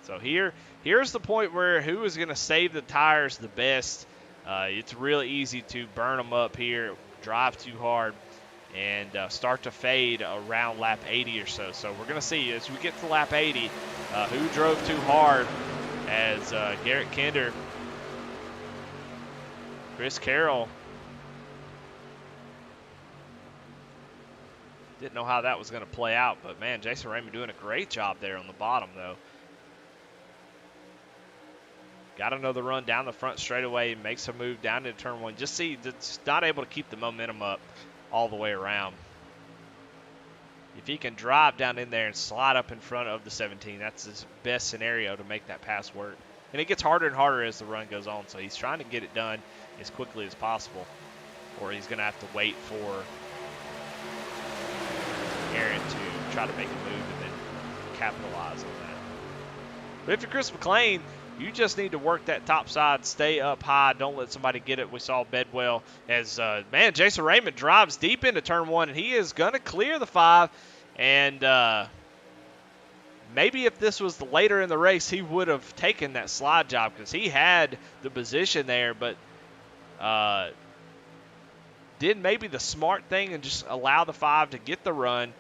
So here's the point where who is going to save the tires the best. It's really easy to burn them up here, drive too hard, and start to fade around lap 80 or so. So we're going to see as we get to lap 80 who drove too hard, as Garrett Kinder, Chris Carroll. Didn't know how that was going to play out, but man, Jason Raymond doing a great job there on the bottom though. Got another run down the front straightaway, makes a move down into turn 1. Just see, it's not able to keep the momentum up all the way around. If he can drive down in there and slide up in front of the 17, that's his best scenario to make that pass work. And it gets harder and harder as the run goes on, so he's trying to get it done as quickly as possible, or he's going to have to wait for Aaron to try to make a move and then capitalize on that. But if you're Chris McLean, you just need to work that top side, stay up high, don't let somebody get it. We saw Bedwell as, man, Jason Raymond drives deep into turn 1, and he is going to clear the 5. And maybe if this was later in the race, he would have taken that slide job because he had the position there, but did maybe the smart thing and just allow the 5 to get the run.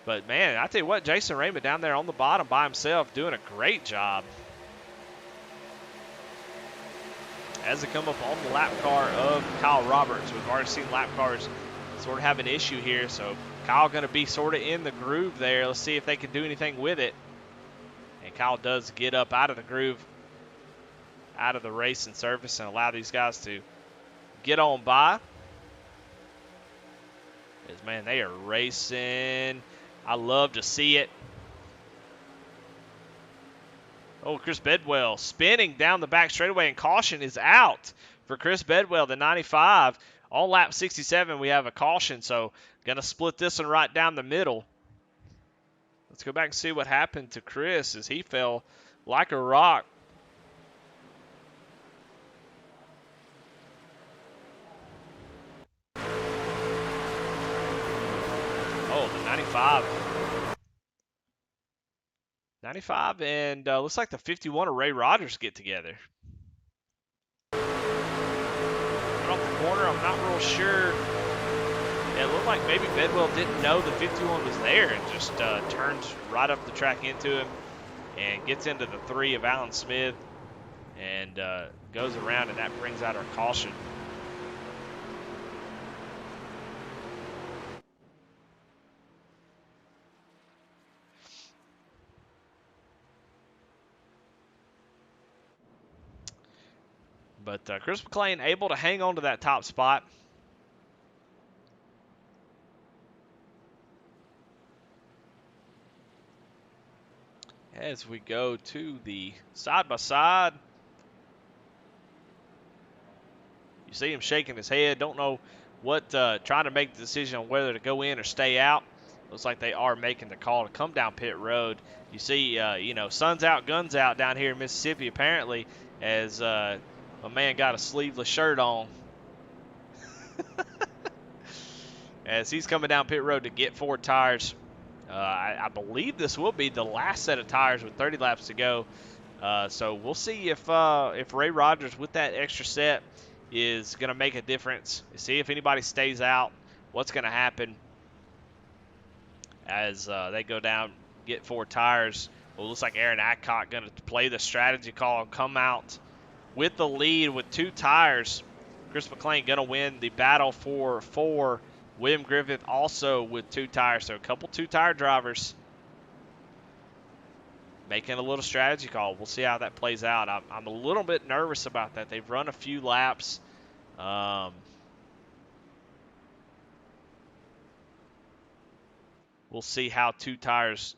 But, man, I tell you what, Jason Raymond down there on the bottom by himself doing a great job. As they come up on the lap car of Kyle Roberts. We've already seen lap cars sort of have an issue here, so Kyle going to be sort of in the groove there. Let's see if they can do anything with it. And Kyle does get up out of the groove, out of the racing surface, and allow these guys to get on by. Because, man, they are racing. I love to see it. Oh, Chris Bedwell spinning down the back straightaway, and caution is out for Chris Bedwell, the 95. On lap 67, we have a caution, so going to split this one right down the middle. Let's go back and see what happened to Chris as he fell like a rock. Oh, the 95. 95, and looks like the 51 of Ray Rogers get together. Right off the corner, I'm not real sure. Yeah, it looked like maybe Bedwell didn't know the 51 was there and just turns right up the track into him and gets into the 3 of Alan Smith and goes around, and that brings out our caution. But Chris McLean able to hang on to that top spot. As we go to the side-by-side. You see him shaking his head. Don't know what, trying to make the decision on whether to go in or stay out. Looks like they are making the call to come down pit road. You see, sun's out, guns out down here in Mississippi, apparently, as a man got a sleeveless shirt on. As he's coming down pit road to get 4 tires. I believe this will be the last set of tires with 30 laps to go. So we'll see if Ray Rogers with that extra set is going to make a difference. See if anybody stays out. What's going to happen as they go down, get 4 tires. Well, it looks like Aaron Adcock going to play the strategy call and come out with the lead with 2 tires. Chris McLean going to win the battle for 4. William Griffith also with 2 tires. So a couple 2-tire drivers making a little strategy call. We'll see how that plays out. I'm a little bit nervous about that. They've run a few laps. We'll see how 2 tires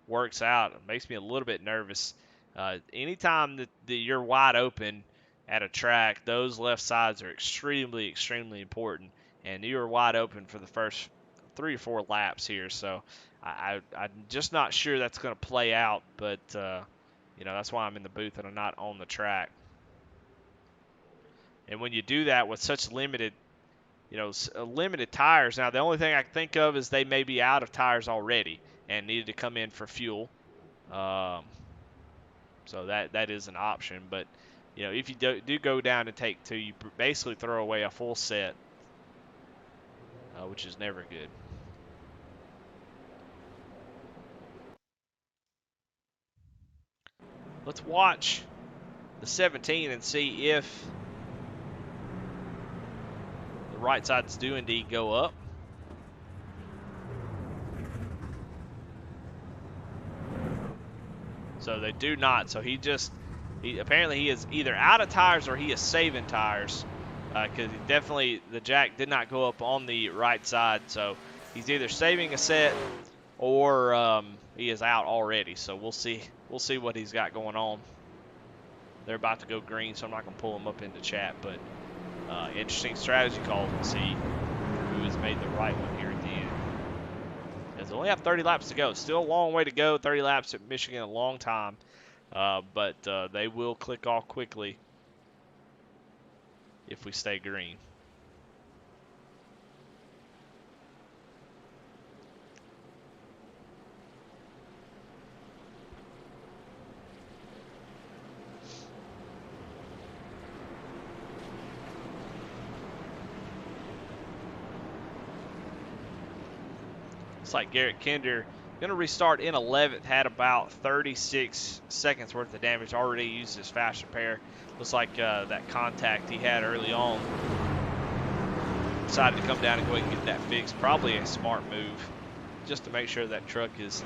works out. It makes me a little bit nervous. Anytime that you're wide open at a track, those left sides are extremely, extremely important. And you were wide open for the first 3 or 4 laps here. So I'm just not sure that's going to play out. But, that's why I'm in the booth and I'm not on the track. And when you do that with such limited tires. Now, the only thing I can think of is they may be out of tires already and needed to come in for fuel. So that is an option. But, if you do go down and take 2, you basically throw away a full set, which is never good. Let's watch the 17 and see if the right sides do indeed go up. So they do not. So apparently he is either out of tires or he is saving tires, because the jack did not go up on the right side. So he's either saving a set or he is out already. So we'll see what he's got going on. They're about to go green, so I'm not going to pull them up into chat. But interesting strategy call. We'll see who has made the right one here at the end. Because they only have 30 laps to go. Still a long way to go. 30 laps at Michigan, a long time. But they will click off quickly if we stay green. Looks like Garrett Kinder going to restart in 11th. Had about 36 seconds worth of damage. Already used his fast repair. Looks like that contact he had early on. Decided to come down and go ahead and get that fixed. Probably a smart move just to make sure that truck is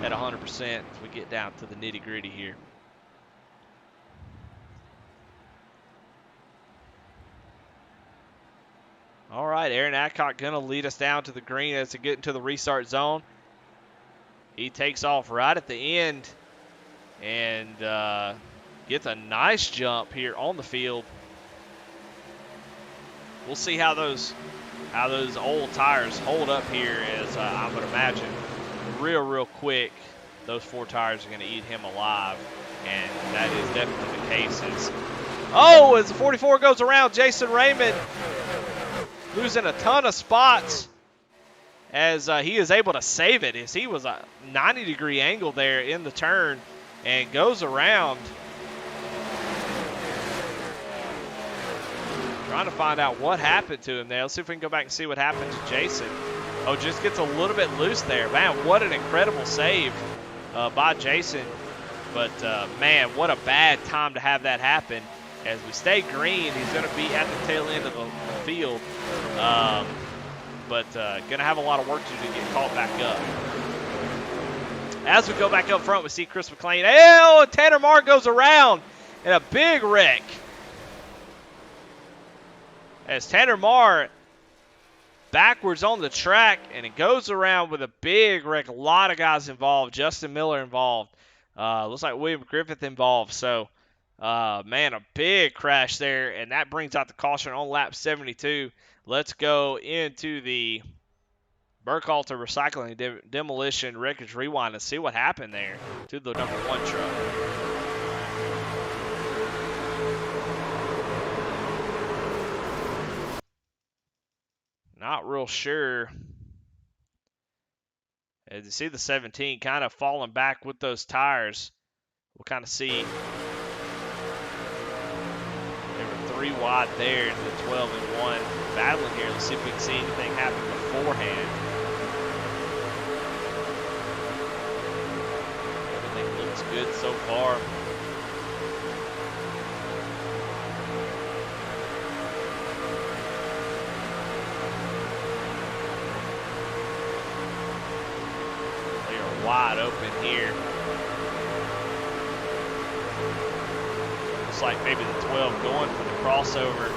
at 100% as we get down to the nitty gritty here. All right, Aaron Adcock going to lead us down to the green as to get into the restart zone. He takes off right at the end and gets a nice jump here on the field. We'll see how those old tires hold up here, as I would imagine real quick those 4 tires are going to eat him alive, and that is definitely the case. As the 44 goes around, Jason Raymond losing a ton of spots as he is able to save it, as he was a 90-degree angle there in the turn and goes around. Trying to find out what happened to him there. Let's see if we can go back and see what happened to Jason. Oh, just gets a little bit loose there. Man, what an incredible save by Jason. But, man, what a bad time to have that happen. As we stay green, he's going to be at the tail end of the field. But going to have a lot of work to do to get caught back up. As we go back up front, we see Chris McLean. Oh, Tanner Marr goes around in a big wreck. As Tanner Marr backwards on the track, and it goes around with a big wreck. A lot of guys involved. Justin Miller involved. Looks like William Griffith involved. So, man, a big crash there, and that brings out the caution on lap 72. Let's go into the Burkhalter Recycling Demolition Wreckage Rewind and see what happened there to the number 1 truck. Not real sure. As you see the 17 kind of falling back with those tires. We'll kind of see. They were 3 wide there in the 12 and 1 battling here. Let's see if we can see anything happen beforehand. Everything looks good so far. Wide open here. Looks like maybe the 12 going for the crossover,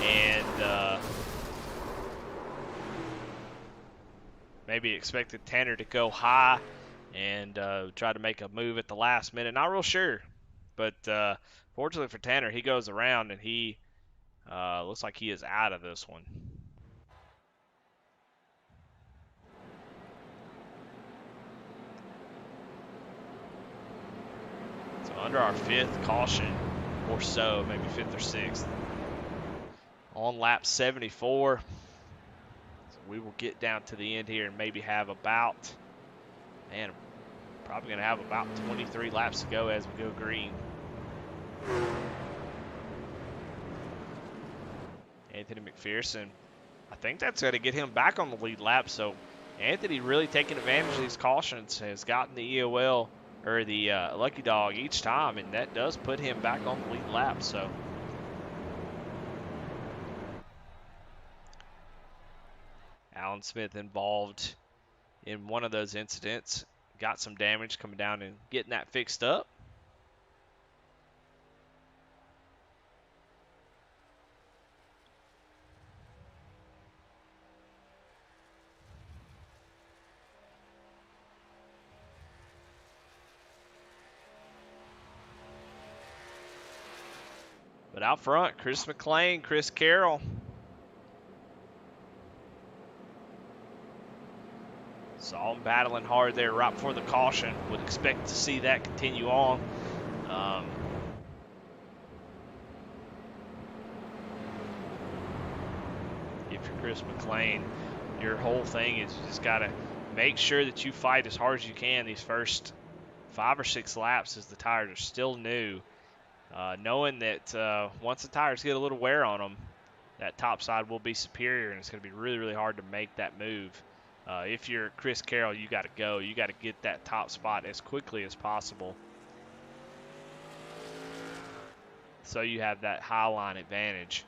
and maybe expected Tanner to go high and try to make a move at the last minute. Not real sure, but fortunately for Tanner, he goes around and he looks like he is out of this one. Under our 5th caution or so, maybe 5th or 6th. On lap 74. So we will get down to the end here and maybe have about, man, probably going to have about 23 laps to go as we go green. Anthony McPherson, I think that's going to get him back on the lead lap. So Anthony really taking advantage of these cautions, has gotten the EOL or the Lucky Dog each time, and that does put him back on the lead lap. So Alan Smith involved in one of those incidents, got some damage coming down and getting that fixed up. But out front, Chris McLean, Chris Carroll. Saw him battling hard there right before the caution. Would expect to see that continue on. If you're Chris McLean, your whole thing is you just got to make sure that you fight as hard as you can these first 5 or 6 laps as the tires are still new. Knowing that once the tires get a little wear on them, that top side will be superior, and it's going to be really, really hard to make that move. If you're Chris Carroll, you got to go. You got to get that top spot as quickly as possible, so you have that high line advantage.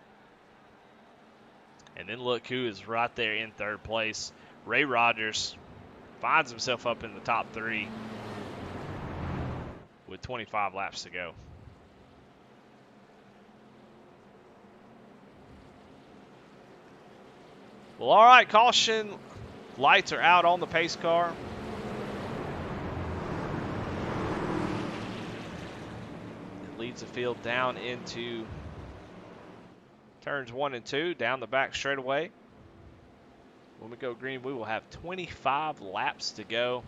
And then look who is right there in 3rd place. Ray Rogers finds himself up in the top 3 with 25 laps to go. Well, all right, caution. Lights are out on the pace car. It leads the field down into turns 1 and 2, down the back straightaway. When we go green, we will have 25 laps to go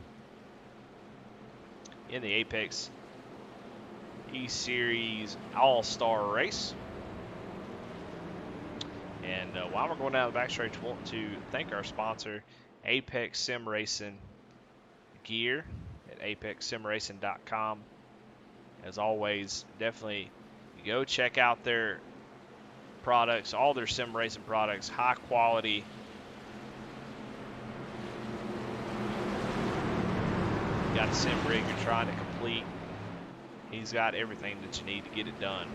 in the Apex E-Series All-Star race. And while we're going down the backstretch, I want to thank our sponsor, Apex Sim Racing Gear at apexsimracing.com. As always, definitely go check out their products, all their sim racing products, high quality. You got a sim rig you're trying to complete, he's got everything that you need to get it done.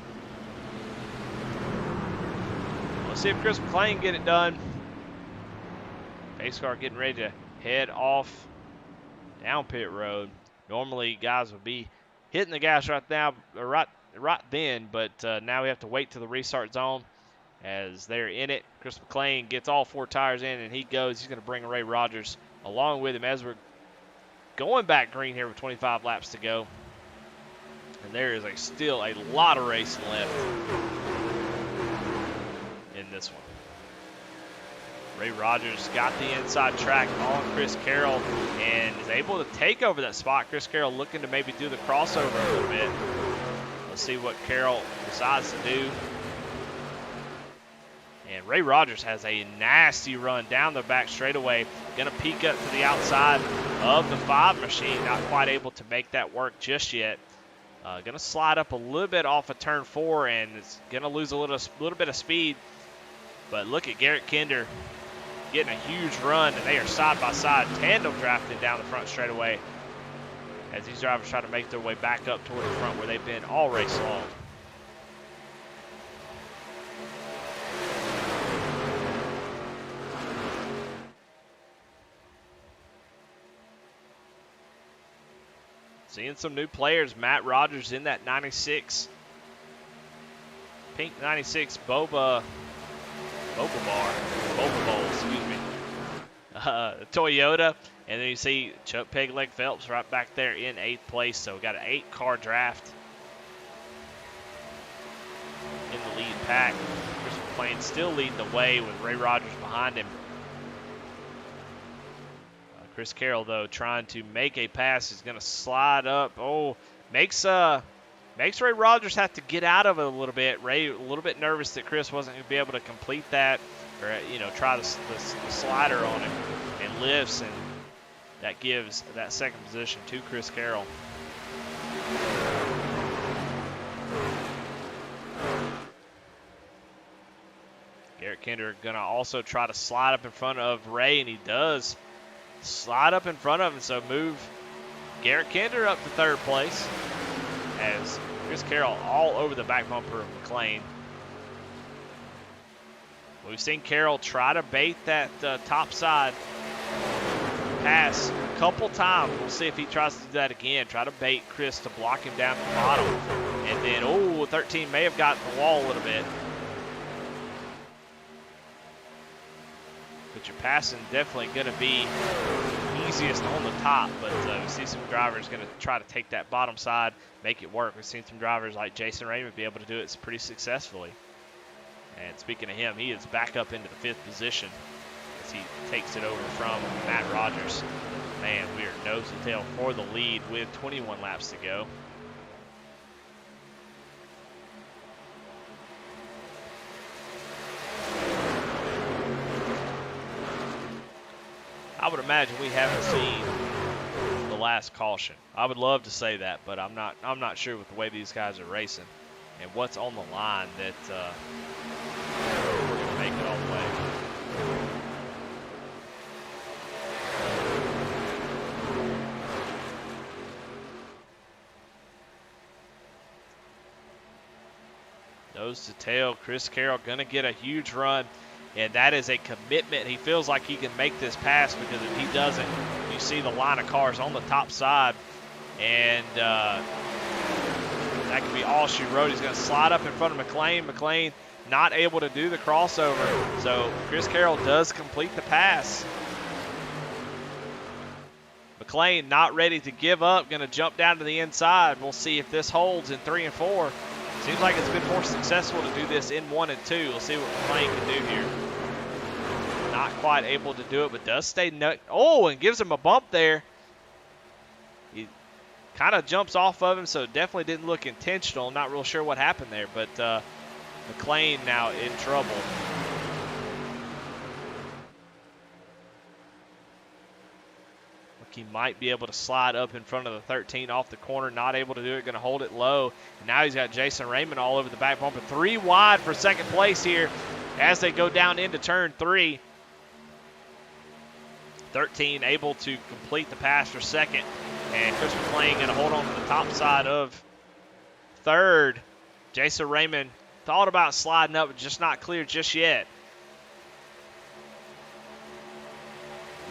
Let's see if Chris McLean can get it done. Pace car getting ready to head off down pit road. Normally, guys would be hitting the gas right now, right then, but now we have to wait till the restart zone as they're in it. Chris McLean gets all 4 tires in, and he goes. He's going to bring Ray Rogers along with him as we're going back green here with 25 laps to go. And there is still a lot of racing left in this one. Ray Rogers got the inside track on Chris Carroll and is able to take over that spot. Chris Carroll looking to maybe do the crossover a little bit. Let's see what Carroll decides to do. And Ray Rogers has a nasty run down the back straightaway. Going to peek up to the outside of the 5 machine. Not quite able to make that work just yet. Going to slide up a little bit off of turn 4 and it's going to lose a little bit of speed. But look at Garrett Kinder getting a huge run, and they are side by side, tandem drafting down the front straightaway as these drivers try to make their way back up toward the front where they've been all race long. Seeing some new players. Matt Rogers in that 96. Pink 96 Boba Bowl, excuse me. Toyota. And then you see Chuck Pegleg Phelps right back there in 8th place. So we got an 8-car draft in the lead pack. Chris McLean still leading the way with Ray Rogers behind him. Chris Carroll, though, trying to make a pass. He's going to slide up. Oh, makes Ray Rogers have to get out of it a little bit. Ray a little bit nervous that Chris wasn't going to be able to complete that or, try the slider on him, and lifts, and that gives that second position to Chris Carroll. Garrett Kinder going to also try to slide up in front of Ray, and he does slide up in front of him, so move Garrett Kinder up to 3rd place as Chris Carroll all over the back bumper of McLean. We've seen Carroll try to bait that top side pass a couple times. We'll see if he tries to do that again. Try to bait Chris to block him down at the bottom. And then, 13 may have gotten the wall a little bit. But your passing definitely going to be easiest on the top, but we see some drivers going to try to take that bottom side, make it work. We've seen some drivers like Jason Raymond be able to do it pretty successfully. And speaking of him, he is back up into the 5th position as he takes it over from Matt Rogers. Man, we are nose to tail for the lead with 21 laps to go. I would imagine we haven't seen the last caution. I would love to say that, but I'm not sure with the way these guys are racing and what's on the line that we're going to make it all the way. Nose to tail, Chris Carroll going to get a huge run. And that is a commitment. He feels like he can make this pass, because if he doesn't, you see the line of cars on the top side. And that could be all she wrote. He's going to slide up in front of McLean. McLean not able to do the crossover. So Chris Carroll does complete the pass. McLean not ready to give up, going to jump down to the inside. We'll see if this holds in 3 and 4. Seems like it's been more successful to do this in 1 and 2. We'll see what McLean can do here. Not quite able to do it, but does stay and gives him a bump there. He kind of jumps off of him, so definitely didn't look intentional. Not real sure what happened there, but McLean now in trouble. He might be able to slide up in front of the 13 off the corner. Not able to do it. Going to hold it low. And now he's got Jason Raymond all over the back bumper. 3 wide for second place here as they go down into turn 3. 13 able to complete the pass for second. And Chris McLean going to hold on to the top side of third. Jason Raymond thought about sliding up, but just not clear just yet.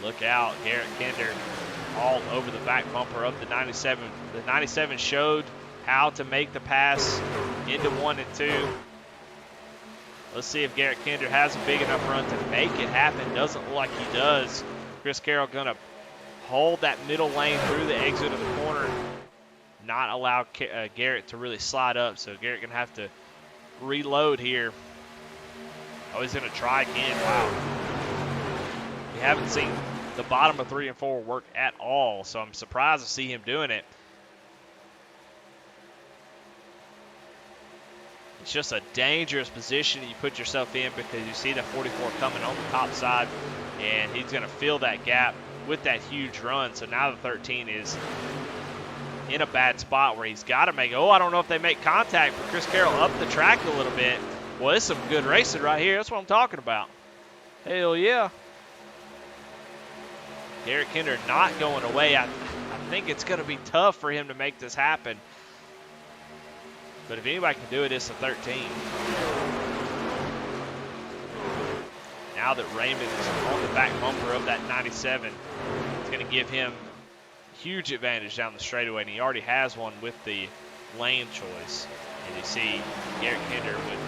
Look out, Garrett Kinder all over the back bumper of the 97. The 97 showed how to make the pass into 1 and 2. Let's see if Garrett Kinder has a big enough run to make it happen. Doesn't look like he does. Chris Carroll going to hold that middle lane through the exit of the corner. Not allow Garrett to really slide up, so Garrett going to have to reload here. Oh, he's going to try again. Wow. We haven't seen the bottom of 3 and 4 work at all, so I'm surprised to see him doing it. It's just a dangerous position you put yourself in because you see the 44 coming on the top side, and he's going to fill that gap with that huge run. So now the 13 is in a bad spot where he's got to make. Oh, I don't know if they make contact, but Chris Carroll up the track a little bit. Well, it's some good racing right here. That's what I'm talking about. Hell yeah. Garrett Kinder not going away. I think it's going to be tough for him to make this happen. But if anybody can do it, it's the 13. Now that Raymond is on the back bumper of that 97, it's going to give him huge advantage down the straightaway, and he already has one with the lane choice. And you see Garrett Kinder with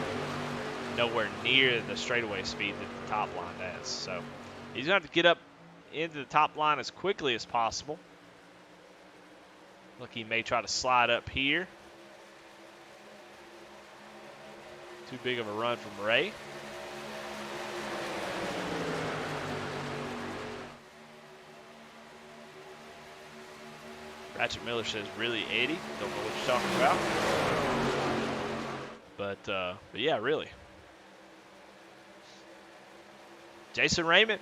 nowhere near the straightaway speed that the top line has. So he's going to have to get up into the top line as quickly as possible. Look, he may try to slide up here. Too big of a run from Ray. Ratchet Miller says, really 80? Don't know what you're talking about. But yeah, really. Jason Raymond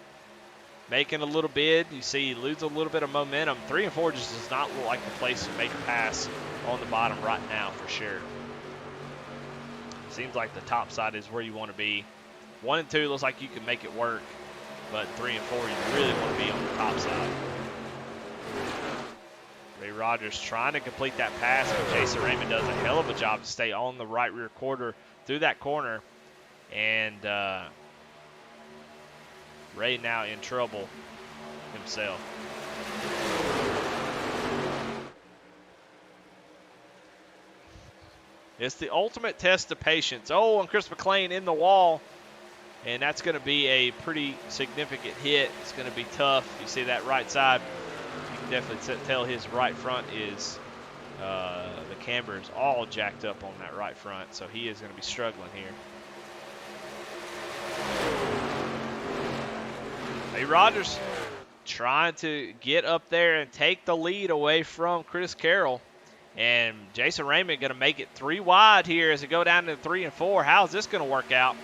making a little bid. You see he loses a little bit of momentum. 3 and 4 just does not look like the place to make a pass on the bottom right now for sure. Seems like the top side is where you want to be. 1 and 2 looks like you can make it work, but 3 and 4 you really want to be on the top side. Ray Rogers trying to complete that pass, but Jason Raymond does a hell of a job to stay on the right rear quarter through that corner. And Ray now in trouble himself. It's the ultimate test of patience. Oh, and Chris McLean in the wall. And that's going to be a pretty significant hit. It's going to be tough. You see that right side. You can definitely tell his right front is, the camber is all jacked up on that right front. So he is going to be struggling here. Ray Rogers trying to get up there and take the lead away from Chris Carroll. And Jason Raymond going to make it 3 wide here as they go down to 3 and 4. How is this going to work out?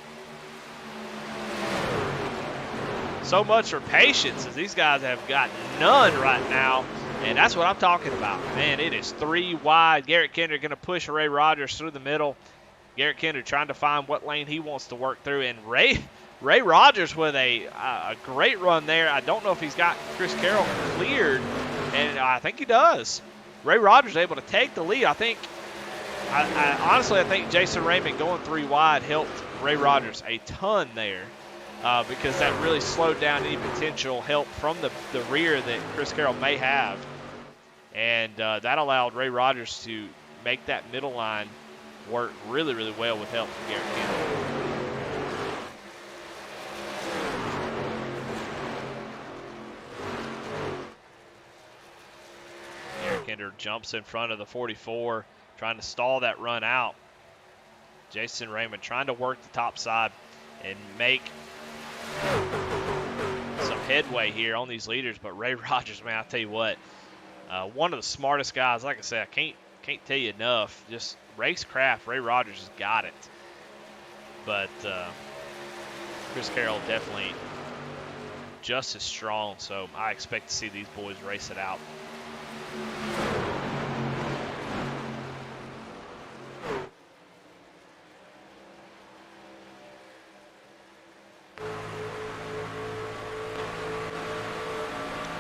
So much for patience, as these guys have got none right now. And that's what I'm talking about. Man, it is 3 wide. Garrett Kinder going to push Ray Rogers through the middle. Garrett Kinder trying to find what lane he wants to work through. And Ray Rogers with a great run there. I don't know if he's got Chris Carroll cleared, and I think he does. Ray Rogers able to take the lead. Honestly, I think Jason Raymond going 3 wide helped Ray Rogers a ton there because that really slowed down any potential help from the rear that Chris Carroll may have. And that allowed Ray Rogers to make that middle line work really, really well with help from Garrett Kinder. jumps in front of the 44, trying to stall that run out. Jason Raymond trying to work the top side and make some headway here on these leaders. But Ray Rogers, man, I'll tell you what, one of the smartest guys. Like I said, I can't tell you enough. Just racecraft, Ray Rogers has got it. But Chris Carroll definitely just as strong, so I expect to see these boys race it out.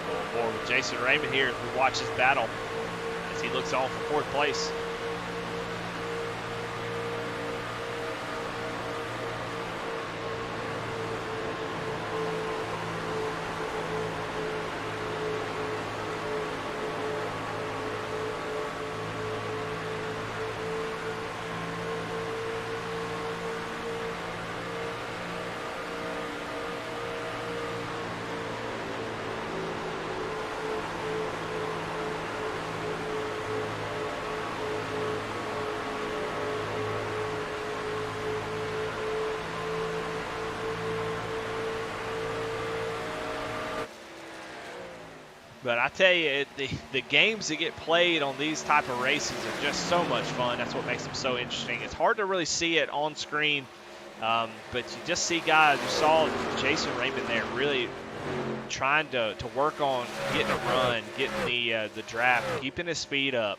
Going forward with Jason Raymond here as we watch this battle as he looks on for 4th place. But I tell you, the games that get played on these type of races are just so much fun. That's what makes them so interesting. It's hard to really see it on screen, but you just see guys. You saw Jason Raymond there really trying to work on getting a run, getting the draft, keeping his speed up,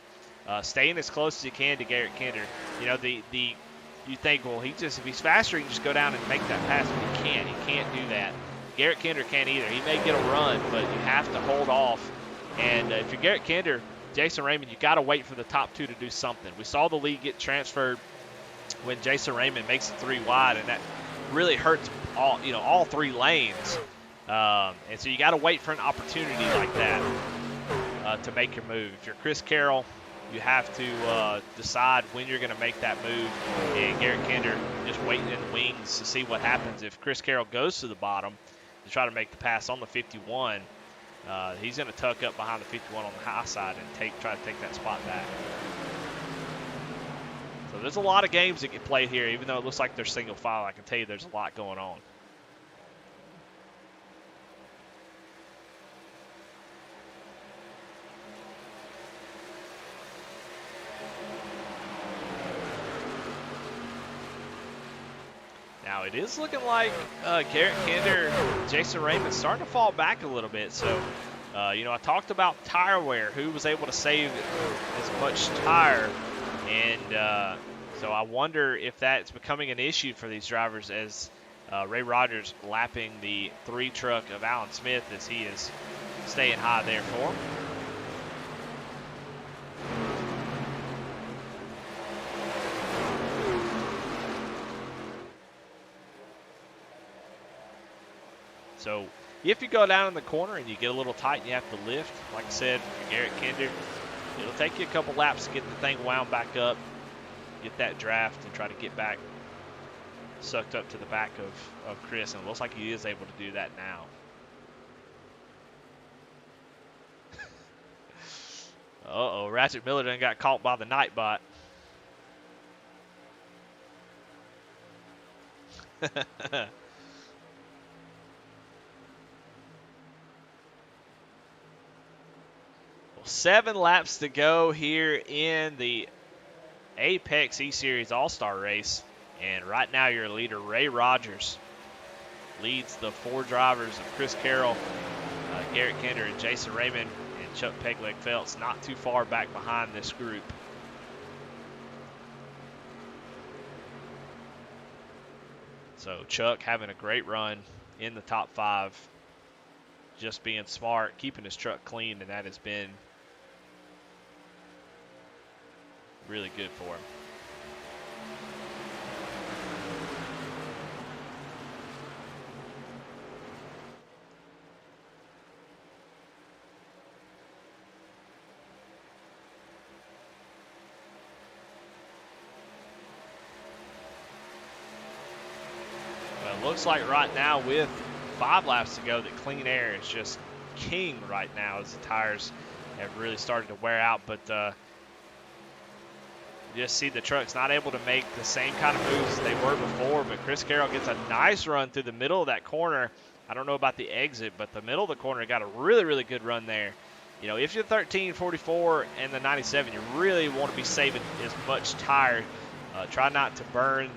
staying as close as he can to Garrett Kinder. You know, you think, well, if he's faster, he can just go down and make that pass, but he can't. He can't do that. Garrett Kinder can't either. He may get a run, but you have to hold off. And if you're Garrett Kinder, Jason Raymond, you got to wait for the top 2 to do something. We saw the lead get transferred when Jason Raymond makes it 3 wide, and that really hurts all 3 lanes. And so you got to wait for an opportunity like that to make your move. If you're Chris Carroll, you have to decide when you're going to make that move. And Garrett Kinder just waiting in the wings to see what happens. If Chris Carroll goes to the bottom to try to make the pass on the 51, he's going to tuck up behind the 51 on the high side and try to take that spot back. So there's a lot of games that get played here. Even though it looks like they're single file, I can tell you there's a lot going on. Now it is looking like Garrett Kinder, Jason Raymond starting to fall back a little bit. So, I talked about tire wear, who was able to save as much tire. And so I wonder if that's becoming an issue for these drivers as Ray Rogers lapping the 3 truck of Alan Smith as he is staying high there for him. So if you go down in the corner and you get a little tight and you have to lift, like I said, for Garrett Kinder, it'll take you a couple laps to get the thing wound back up, get that draft, and try to get back sucked up to the back of Chris. And it looks like he is able to do that now. Uh-oh, Ratchet Miller done got caught by the Nightbot. Well, 7 laps to go here in the Apex E-Series All-Star race. And right now your leader, Ray Rogers, leads the 4 drivers of Chris Carroll, Garrett Kinder, and Jason Raymond, and Chuck Pegleg Phelps not too far back behind this group. So Chuck having a great run in the top 5, just being smart, keeping his truck clean, and that has been really good for him. Well, it looks like right now with 5 laps to go that Clean Air is just king right now as the tires have really started to wear out, but you just see the trucks not able to make the same kind of moves as they were before, but Chris Carroll gets a nice run through the middle of that corner. I don't know about the exit, but the middle of the corner got a really, really good run there. You know, if you're 13, 44, and the 97, you really want to be saving as much tire. Try not to burn.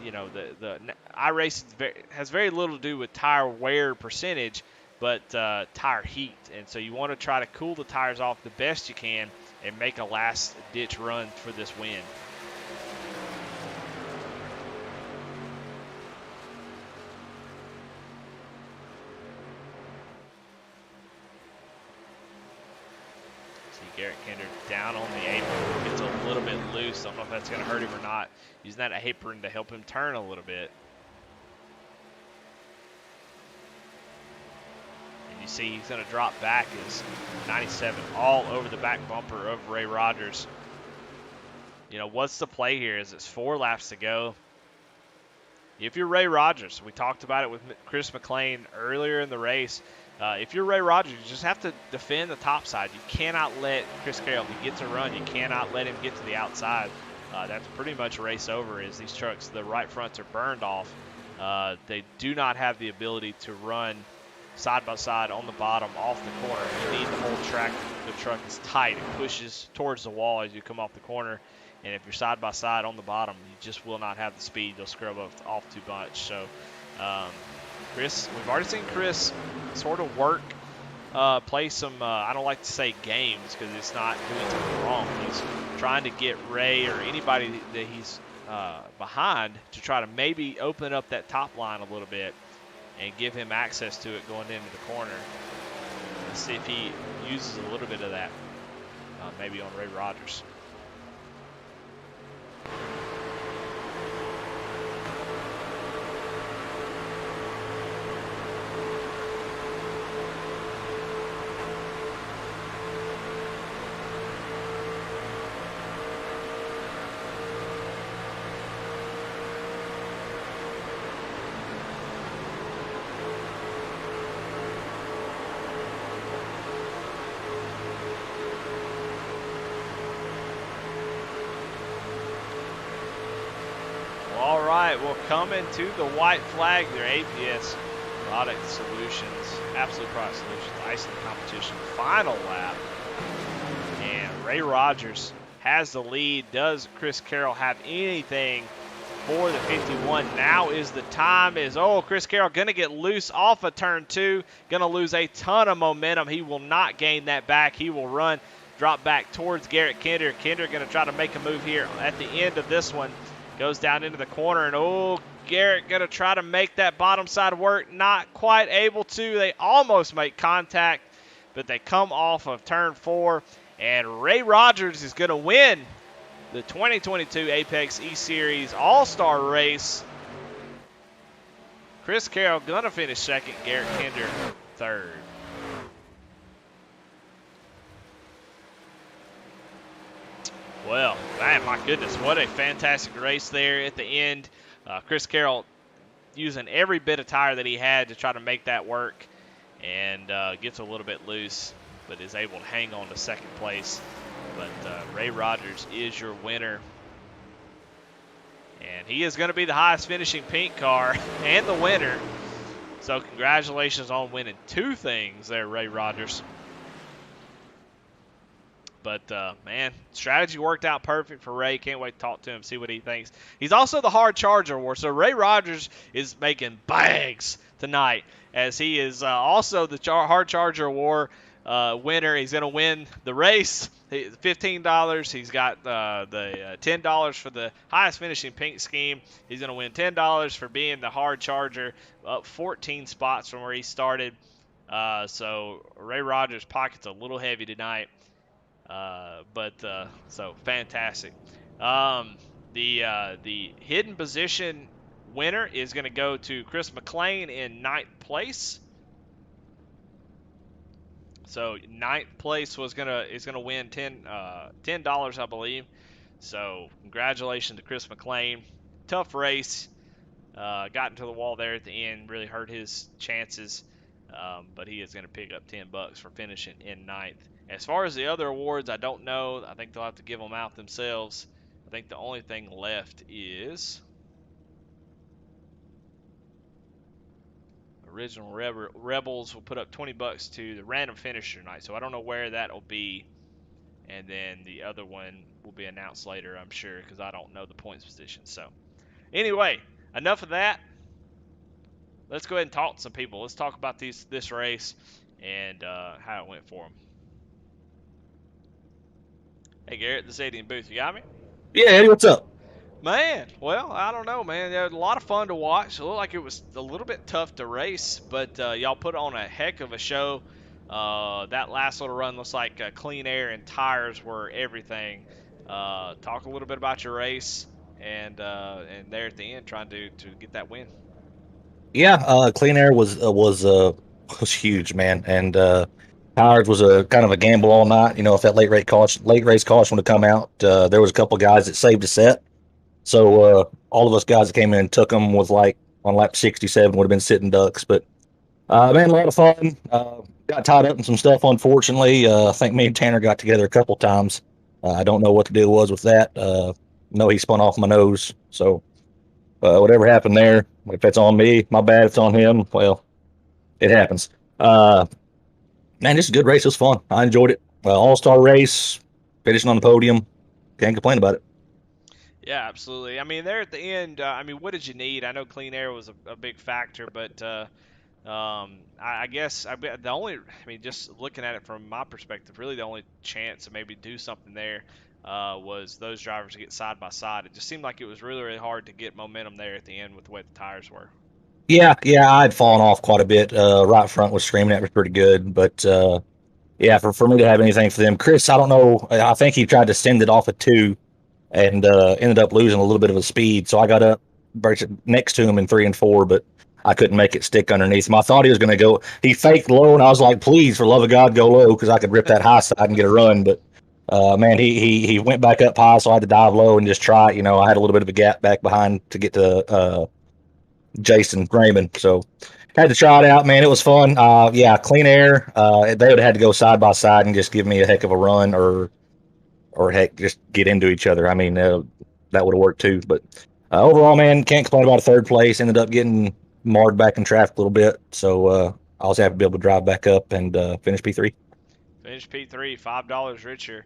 You know, the iRace has very little to do with tire wear percentage, but tire heat. And so you want to try to cool the tires off the best you can and make a last-ditch run for this win. Garrett Kinder down on the apron, gets a little bit loose. I don't know if that's going to hurt him or not. Using that apron to help him turn a little bit. And you see he's going to drop back as 97 all over the back bumper of Ray Rogers. You know, what's the play here is it's 4 laps to go. If you're Ray Rogers, we talked about it with Chris McLean earlier in the race. If you're Ray Rogers, you just have to defend the top side. You cannot let Chris Carroll, if he gets a run, you cannot let him get to the outside. That's pretty much race over as these trucks, the right fronts are burned off. They do not have the ability to run side by side on the bottom off the corner. You need the whole track. The truck is tight. It pushes towards the wall as you come off the corner. And if you're side by side on the bottom, you just will not have the speed. You'll scrub off too much. So, Chris, we've already seen Chris sort of work, play some, I don't like to say games because it's not doing something wrong. He's trying to get Ray or anybody that he's behind to try to maybe open up that top line a little bit and give him access to it going into the corner. Let's see if he uses a little bit of that, maybe on Ray Rogers. All right, well, coming to the white flag there, APS Product Solutions, Absolute Product Solutions, icing competition, final lap. And Ray Rogers has the lead. Does Chris Carroll have anything for the 51? Now is the time. Chris Carroll going to get loose off of turn 2, going to lose a ton of momentum. He will not gain that back. He will run, drop back towards Garrett Kinder. Kinder going to try to make a move here at the end of this one. Goes down into the corner, and Garrett going to try to make that bottom side work. Not quite able to. They almost make contact, but they come off of turn 4, and Ray Rogers is going to win the 2022 Apex E-Series All-Star Race. Chris Carroll going to finish second, Garrett Kinder third. Well, man, my goodness, what a fantastic race there at the end. Chris Carroll using every bit of tire that he had to try to make that work, and gets a little bit loose, but is able to hang on to second place. But Ray Rogers is your winner, and he is going to be the highest finishing pink car and the winner. So congratulations on winning 2 things there, Ray Rogers. But, man, strategy worked out perfect for Ray. Can't wait to talk to him, see what he thinks. He's also the hard charger award. So Ray Rogers is making bags tonight, as he is also the hard charger award winner. He's going to win the race, $15. He's got the $10 for the highest finishing pink scheme. He's going to win $10 for being the hard charger, up 14 spots from where he started. So Ray Rogers' pocket's a little heavy tonight. So fantastic. The hidden position winner is going to go to Chris McLean in 9th place. So 9th place is gonna win $10, I believe. So congratulations to Chris McLean. Tough race. Got into the wall there at the end. Really hurt his chances. But he is going to pick up $10 for finishing in 9th. As far as the other awards, I don't know. I think they'll have to give them out themselves. I think the only thing left is original rebels will put up $20 to the random finisher tonight. So I don't know where that'll be, and then the other one will be announced later, I'm sure, because I don't know the points position. So anyway, enough of that. Let's go ahead and talk to some people. Let's talk about this race and how it went for them. Hey Garrett, the Zadian booth, you got me? Yeah, Eddie, what's up? Man, well, I don't know, man. It was a lot of fun to watch. It looked like it was a little bit tough to race, but y'all put on a heck of a show. That last little run looks like clean air and tires were everything. Talk a little bit about your race and there at the end trying to get that win. Yeah, clean air was huge, man, and Howard was a kind of a gamble all night. You know, if that late race caution would have come out, there was a couple guys that saved a set. So all of us guys that came in and took them with like on lap 67 would have been sitting ducks. But man, a lot of fun. Got tied up in some stuff, unfortunately. I think me and Tanner got together a couple times. I don't know what the deal was with that. No, he spun off my nose, so. Whatever happened there, if it's on me, my bad. If it's on him, well, it happens. Uh, Man, this is a good race. It was fun. I enjoyed it. All-star race, finishing on the podium. Can't complain about it. Yeah, absolutely. I mean, there at the end, I mean, what did you need? I know clean air was a big factor, but I guess the only, I mean, just looking at it from my perspective, really the only chance to maybe do something there was those drivers to get side by side. It just seemed like it was really, really hard to get momentum there at the end with the way the tires were. Yeah, I'd fallen off quite a bit. Right front was screaming at me pretty good, but yeah, for me to have anything for them, Chris, I don't know. I think he tried to send it off at two, and ended up losing a little bit of his speed. So I got up next to him in three and four, but I couldn't make it stick underneath him. I thought he was going to go. He faked low, and I was like, "Please, for love of God, go low," because I could rip that high side and get a run. But man, he went back up high, so I had to dive low and just try it. You know, I had a little bit of a gap back behind to get to Jason Raymond, so had to try it out. Man, it was fun. Yeah, clean air. They would have had to go side by side and just give me a heck of a run, or heck, just get into each other. I mean, that would have worked too. But overall, man, can't complain about a third place. Ended up getting marred back in traffic a little bit, so I was happy to be able to drive back up and finish P3. Finish P3, $5 richer.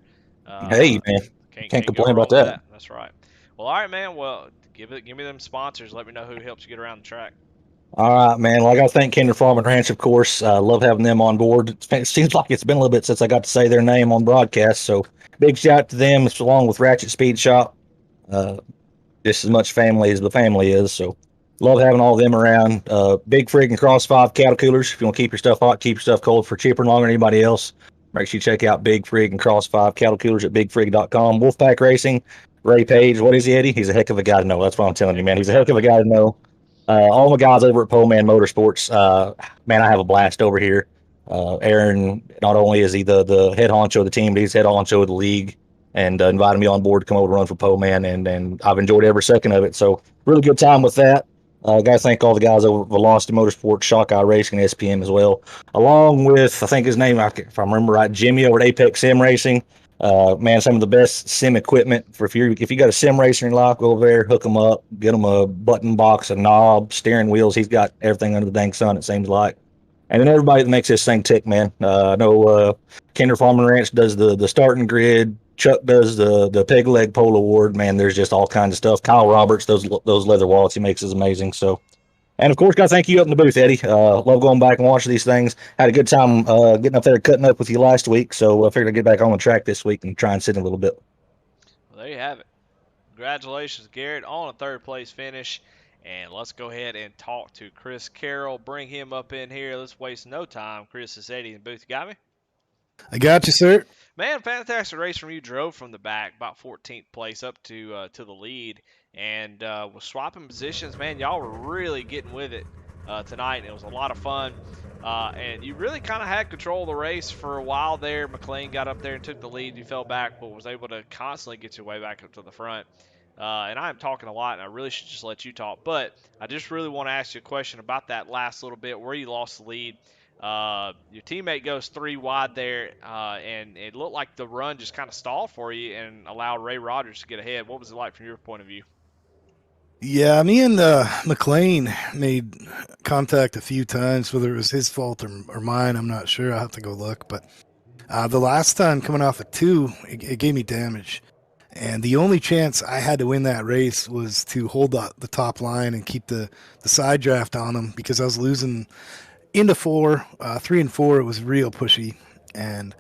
Hey, Uh, man, can't can't go complain about wrong with that. that. That's right. Well, all right, man. Well, give me them sponsors. Let me know who helps you get around the track. All right, man. Well, I got to thank Kinder Farm and Ranch, of course. Love having them on board. It seems like it's been a little bit since I got to say their name on broadcast, so big shout out to them, along with Ratchet Speed Shop. Uh, just as much family as the family is. So love having all of them around. Big Frig and Cross 5 cattle coolers. If you want to keep your stuff hot, keep your stuff cold for cheaper and longer than anybody else, make sure you check out Big Frig and Cross 5 cattle coolers at bigfrig.com. Wolfpack Racing, Ray Page. What is he, Eddie? He's a heck of a guy to know. That's what I'm telling you, Heck of man. a He's a guy heck to of a know. guy to know. All my guys over at Pole Man Motorsports, man, I have a blast over here. Aaron, not only is he the head honcho of the team, but he's head honcho of the league, and invited me on board to come over and run for Pole Man, and I've enjoyed every second of it. So really good time with that. Got to thank all the guys over at Velocity Motorsports, Shock Eye Racing, and SPM as well, along with I think his name, if I remember right, Jimmy over at Apex Sim Racing. Man, some of the best sim equipment for if you got a sim racer in your life, go over there, hook them up, get them a button box, a knob, steering wheels. He's got everything under the dang sun. It seems like, and then everybody that makes this thing tick, man. I know Kinder Farm and Ranch does the starting grid. Chuck does the peg leg pole award. Man, there's just all kinds of stuff. Kyle Roberts, those leather wallets he makes is amazing. So, and of course, got to thank you up in the booth, Eddie. Love going back and watching these things. Had a good time getting up there cutting up with you last week. So I figured I'd get back on the track this week and try and sit in a little bit. Well, there you have it. Congratulations, Garrett, on a third place finish. And let's go ahead and talk to Chris Carroll. Bring him up in here. Let's waste no time. Chris is Eddie in the booth. You got me? I got you, sir. Man, fantastic race from you. Drove from the back, about 14th place, up to the lead, and was swapping positions. Man, y'all were really getting with it tonight. And it was a lot of fun, and you really kind of had control of the race for a while there. McLean got up there and took the lead. You fell back, but was able to constantly get your way back up to the front. And I'm talking a lot, and I really should just let you talk. But I just really want to ask you a question about that last little bit where you lost the lead. Your teammate goes 3 wide there, and it looked like the run just kind of stalled for you and allowed Ray Rogers to get ahead. What was it like from your point of view? Yeah, me and McLean made contact a few times, whether it was his fault or mine. I'm not sure. I'll have to go look. But the last time coming off of 2, it gave me damage. And the only chance I had to win that race was to hold the top line and keep the side draft on them because I was losing into 4, 3 and 4. It was real pushy. And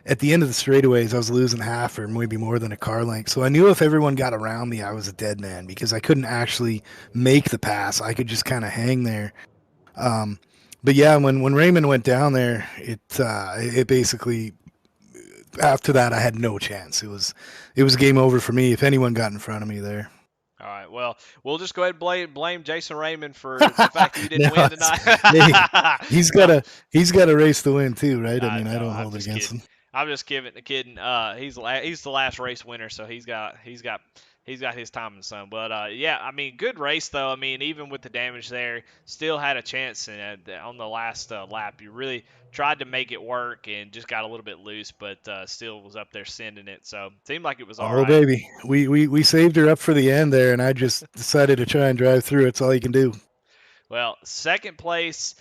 at the end of the straightaways, I was losing half or maybe more than a car length. So I knew if everyone got around me, I was a dead man because I couldn't actually make the pass. I could just kind of hang there. Um, but yeah, when Raymond went down there, it basically after that I had no chance. It was game over for me if anyone got in front of me there. All right. Well, we'll just go ahead and blame Jason Raymond for the fact that you didn't win tonight. Hey, he's got a race to win too, right? I mean, I don't I'm hold it just against kidding. him. I'm just kidding. He's the last race winner, so he's got his time in the sun. But yeah, I mean, good race though. I mean, even with the damage there, still had a chance. And on the last lap, you really tried to make it work and just got a little bit loose, but still was up there sending it. So seemed like it was all Oh right. baby, we saved her up for the end there, and I just decided to try and drive through. It's all you can do. Well, second place,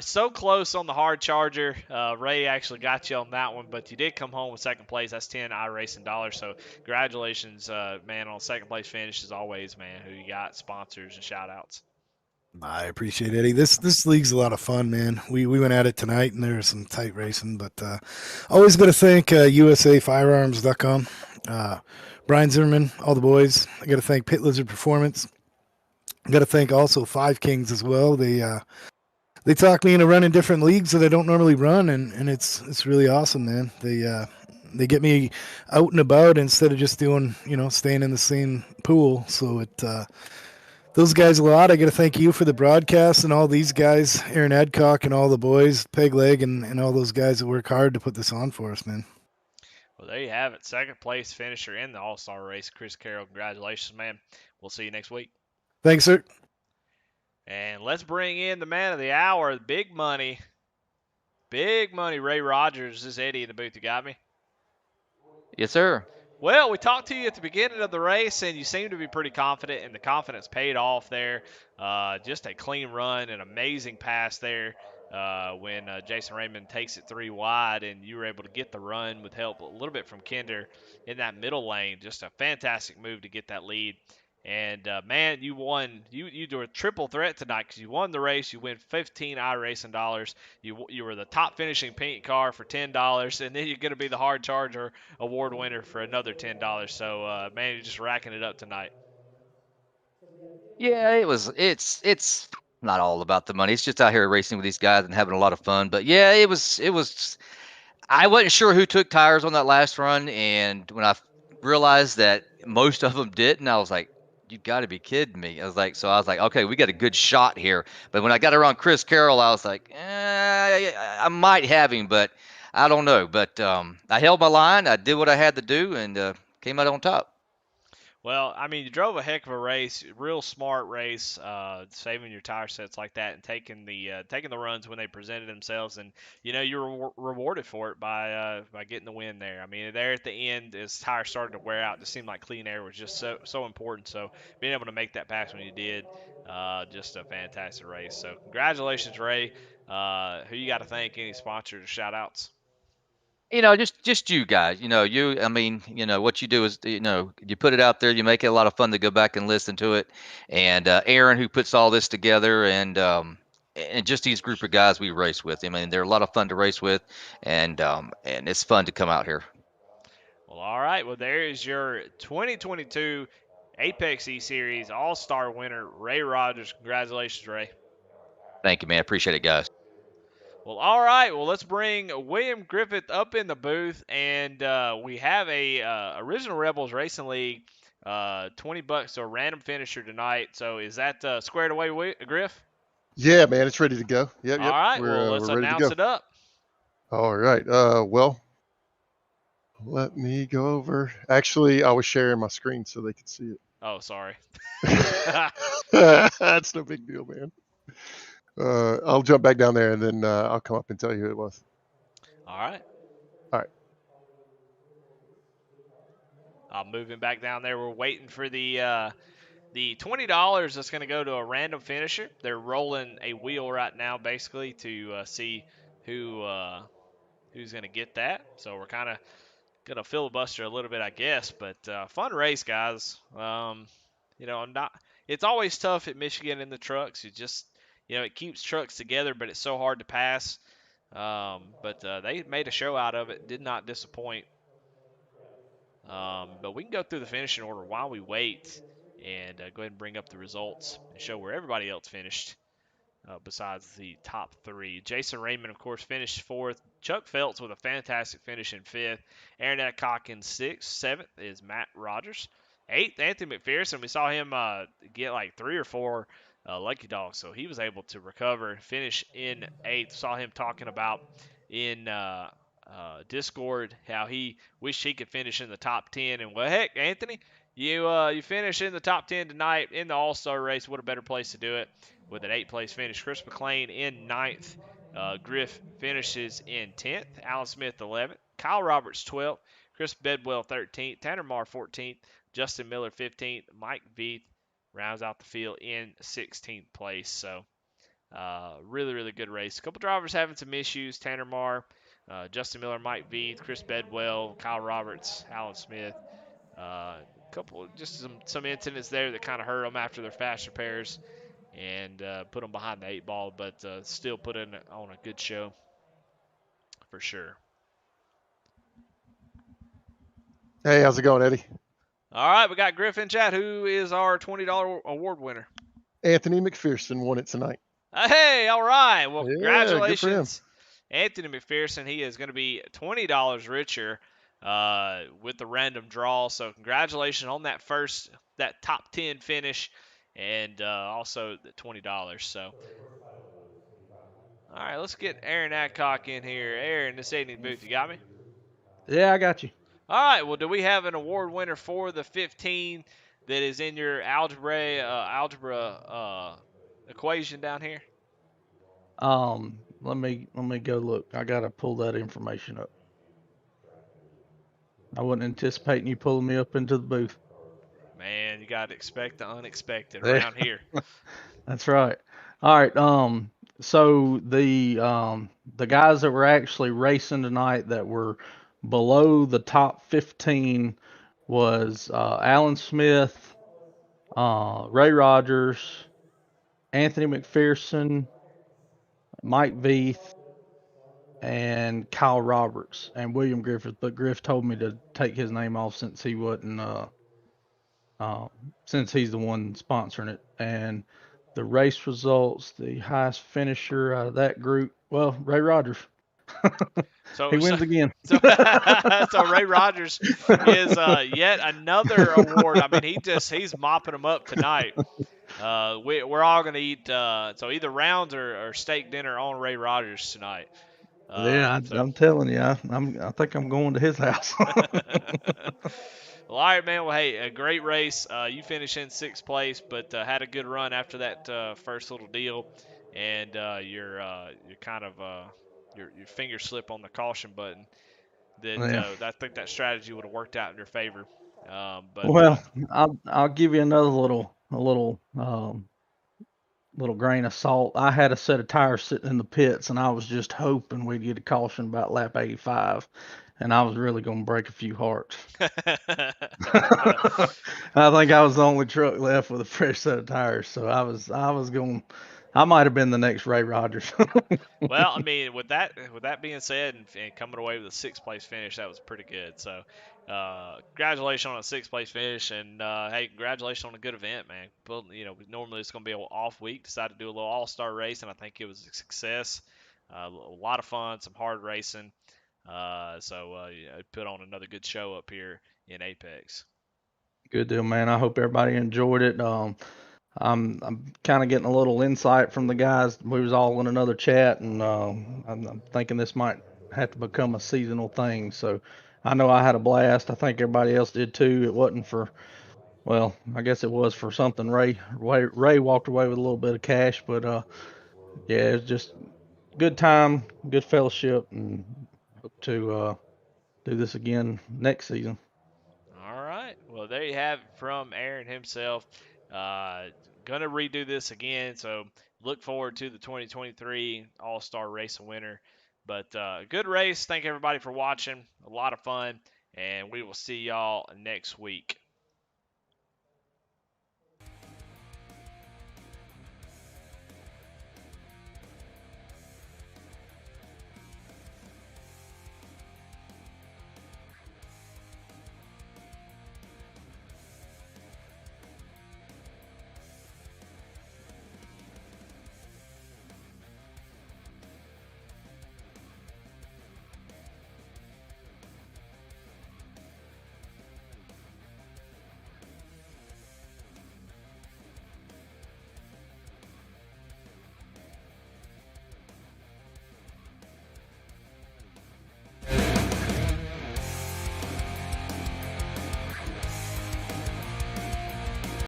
so close on the hard charger. Ray actually got you on that one, but you did come home with second place. That's 10 iRacing dollars. So congratulations, man, on second place finish as always, man. Who you got, sponsors and shout outs. I appreciate it, Eddie. This league's a lot of fun, man. We went at it tonight, and there was some tight racing, but always got to thank USAFirearms.com, Brian Zimmerman, all the boys. I got to thank Pit Lizard Performance. I got to thank also Five Kings as well. They talk me into running different leagues that I don't normally run, and it's really awesome, man. They get me out and about instead of just doing staying in the same pool. So those guys a lot. I got to thank you for the broadcast and all these guys, Aaron Adcock and all the boys, Peg Leg and all those guys that work hard to put this on for us, man. Well, there you have it. Second place finisher in the All-Star race, Chris Carroll. Congratulations, man. We'll see you next week. Thanks, sir. And let's bring in the man of the hour, big money, Ray Rogers. This is Eddie in the booth. You got me? Yes, sir. Well, we talked to you at the beginning of the race, and you seemed to be pretty confident, and the confidence paid off there. Just a clean run, an amazing pass there when Jason Raymond takes it 3 wide, and you were able to get the run with help a little bit from Kinder in that middle lane. Just a fantastic move to get that lead. And, man, you won. You do a triple threat tonight because you won the race. You win 15 iRacing dollars. You were the top finishing paint car for $10, and then you're going to be the hard charger award winner for another $10. So, man, you're just racking it up tonight. Yeah, it's not all about the money. It's just out here racing with these guys and having a lot of fun. But yeah, it was. I wasn't sure who took tires on that last run, and when I realized that most of them didn't, I was like, "You got to be kidding me!" I was like, "Okay, we got a good shot here." But when I got around Chris Carroll, I was like, "I might have him, but I don't know." But I held my line. I did what I had to do, and came out on top. Well, I mean, you drove a heck of a race, real smart race, saving your tire sets like that and taking the runs when they presented themselves, and you were rewarded for it by getting the win there. I mean, there at the end, as tires started to wear out, it just seemed like clean air was just so important. So being able to make that pass when you did, just a fantastic race. So congratulations, Ray. Who you got to thank? Any sponsors or shout outs? Just you guys. I mean, what you do is, you put it out there, you make it a lot of fun to go back and listen to it. And Aaron, who puts all this together, and just these group of guys we race with. I mean, they're a lot of fun to race with, and it's fun to come out here. Well, all right. Well, there is your 2022 Apex E-Series All-Star winner, Ray Rogers. Congratulations, Ray. Thank you, man. Appreciate it, guys. Well, all right. Well, let's bring William Griffith up in the booth, and we have a Original Rebels Racing League $20, so a random finisher tonight. So is that squared away, Griff? Yeah, man, it's ready to go. Yep, All right. Well, we're let's ready to announce go. it up. All right. Well, let me go over. Actually, I was sharing my screen so they could see Oh, sorry. it. That's no big deal, man. I'll jump back down there and then I'll come up and tell you who it was. All right. All right. Moving back down there, we're waiting for the $20 that's going to go to a random finisher. They're rolling a wheel right now, basically, to see who's going to get that. So we're kind of gonna filibuster a little bit, I guess. But fun race, guys. I'm not. It's always tough at Michigan in the trucks. It keeps trucks together, but it's so hard to pass. But they made a show out of it. Did not disappoint. But we can go through the finishing order while we wait and go ahead and bring up the results and show where everybody else finished. Besides the top three. Jason Raymond, of course, finished fourth. Chuck Phelps with a fantastic finish in fifth. Aaron Adcock in sixth. Seventh is Matt Rogers. Eighth, Anthony McPherson. We saw him get like 3 or 4 lucky dogs, so he was able to recover and finish in eighth. Saw him talking about in Discord how he wished he could finish in the top 10. And well, heck, Anthony, you finish in the top 10 tonight in the All-Star race. What a better place to do it with an 8th place finish. Chris McLean in 9th. Griff finishes in 10th. Alan Smith 11th. Kyle Roberts 12th. Chris Bedwell 13th. Tanner Marr 14th. Justin Miller 15th. Mike Veith rounds out the field in 16th place. So really, really good race. A couple drivers having some issues. Tanner Marr, Justin Miller, Mike Veith, Chris Bedwell, Kyle Roberts, Alan Smith. Couple just some incidents there that kind of hurt them after their fast repairs and put them behind the 8 ball, but still put on a good show for sure. Hey, how's it going, Eddie? All right, we got Griffin chat. Who is our $20 award winner? Anthony McPherson won it tonight. Hey, all right. Well, Yeah, congratulations, Anthony McPherson. He is going to be $20 richer with the random draw. So congratulations on that top 10 finish, and also the $20. So. All right, let's get Aaron Adcock in here. Aaron, this evening booth, you got me? Yeah, I got you. All right, well, do we have an award winner for the 15 that is in your algebra equation down here? Let me go look. I gotta pull that information up. I wasn't anticipating you pulling me up into the booth. Man, you got to expect the unexpected around here. That's right. All right. So the guys that were actually racing tonight that were below the top 15 was Alan Smith, Ray Rogers, Anthony McPherson, Mike Veith, and Kyle Roberts and William Griffith. But Griff told me to take his name off since he wasn't since he's the one sponsoring it. And the race results, the highest finisher out of that group, well, Ray Rogers. He wins again. So Ray Rogers is yet another award. I mean, he's mopping them up tonight. We're all going to eat, so either rounds or steak dinner on Ray Rogers tonight. I'm telling you, I think I'm going to his house. Well, all right, man. Well, hey, a great race. You finished in 6th place, but had a good run after that first little deal, and you're kind of your finger slip on the caution button. I think that strategy would have worked out in your favor. I'll give you another little grain of salt. I had a set of tires sitting in the pits, and I was just hoping we'd get a caution about lap 85, and I was really going to break a few hearts. I think I was the only truck left with a fresh set of tires, so I was going. I might have been the next Ray Rogers. Well, I mean, with that being said, and coming away with a 6th place finish, that was pretty good. So, congratulations on a 6th place finish, and hey, congratulations on a good event, man. But, normally it's going to be an off week. Decided to do a little all-star race, and I think it was a success. A lot of fun, some hard racing. So put on another good show up here in Apex. Good deal, man. I hope everybody enjoyed it. I'm kind of getting a little insight from the guys. We was all in another chat, and I'm thinking this might have to become a seasonal thing. So I know I had a blast. I think everybody else did too. It wasn't for, well, I guess it was for something. Ray walked away with a little bit of cash, but yeah, it's just good time, good fellowship, and hope to do this again next season. All right. Well, there you have it from Aaron himself. Uh, gonna redo this again, so look forward to the 2023 All Star Race winner. But good race. Thank everybody for watching. A lot of fun, and we will see y'all next week.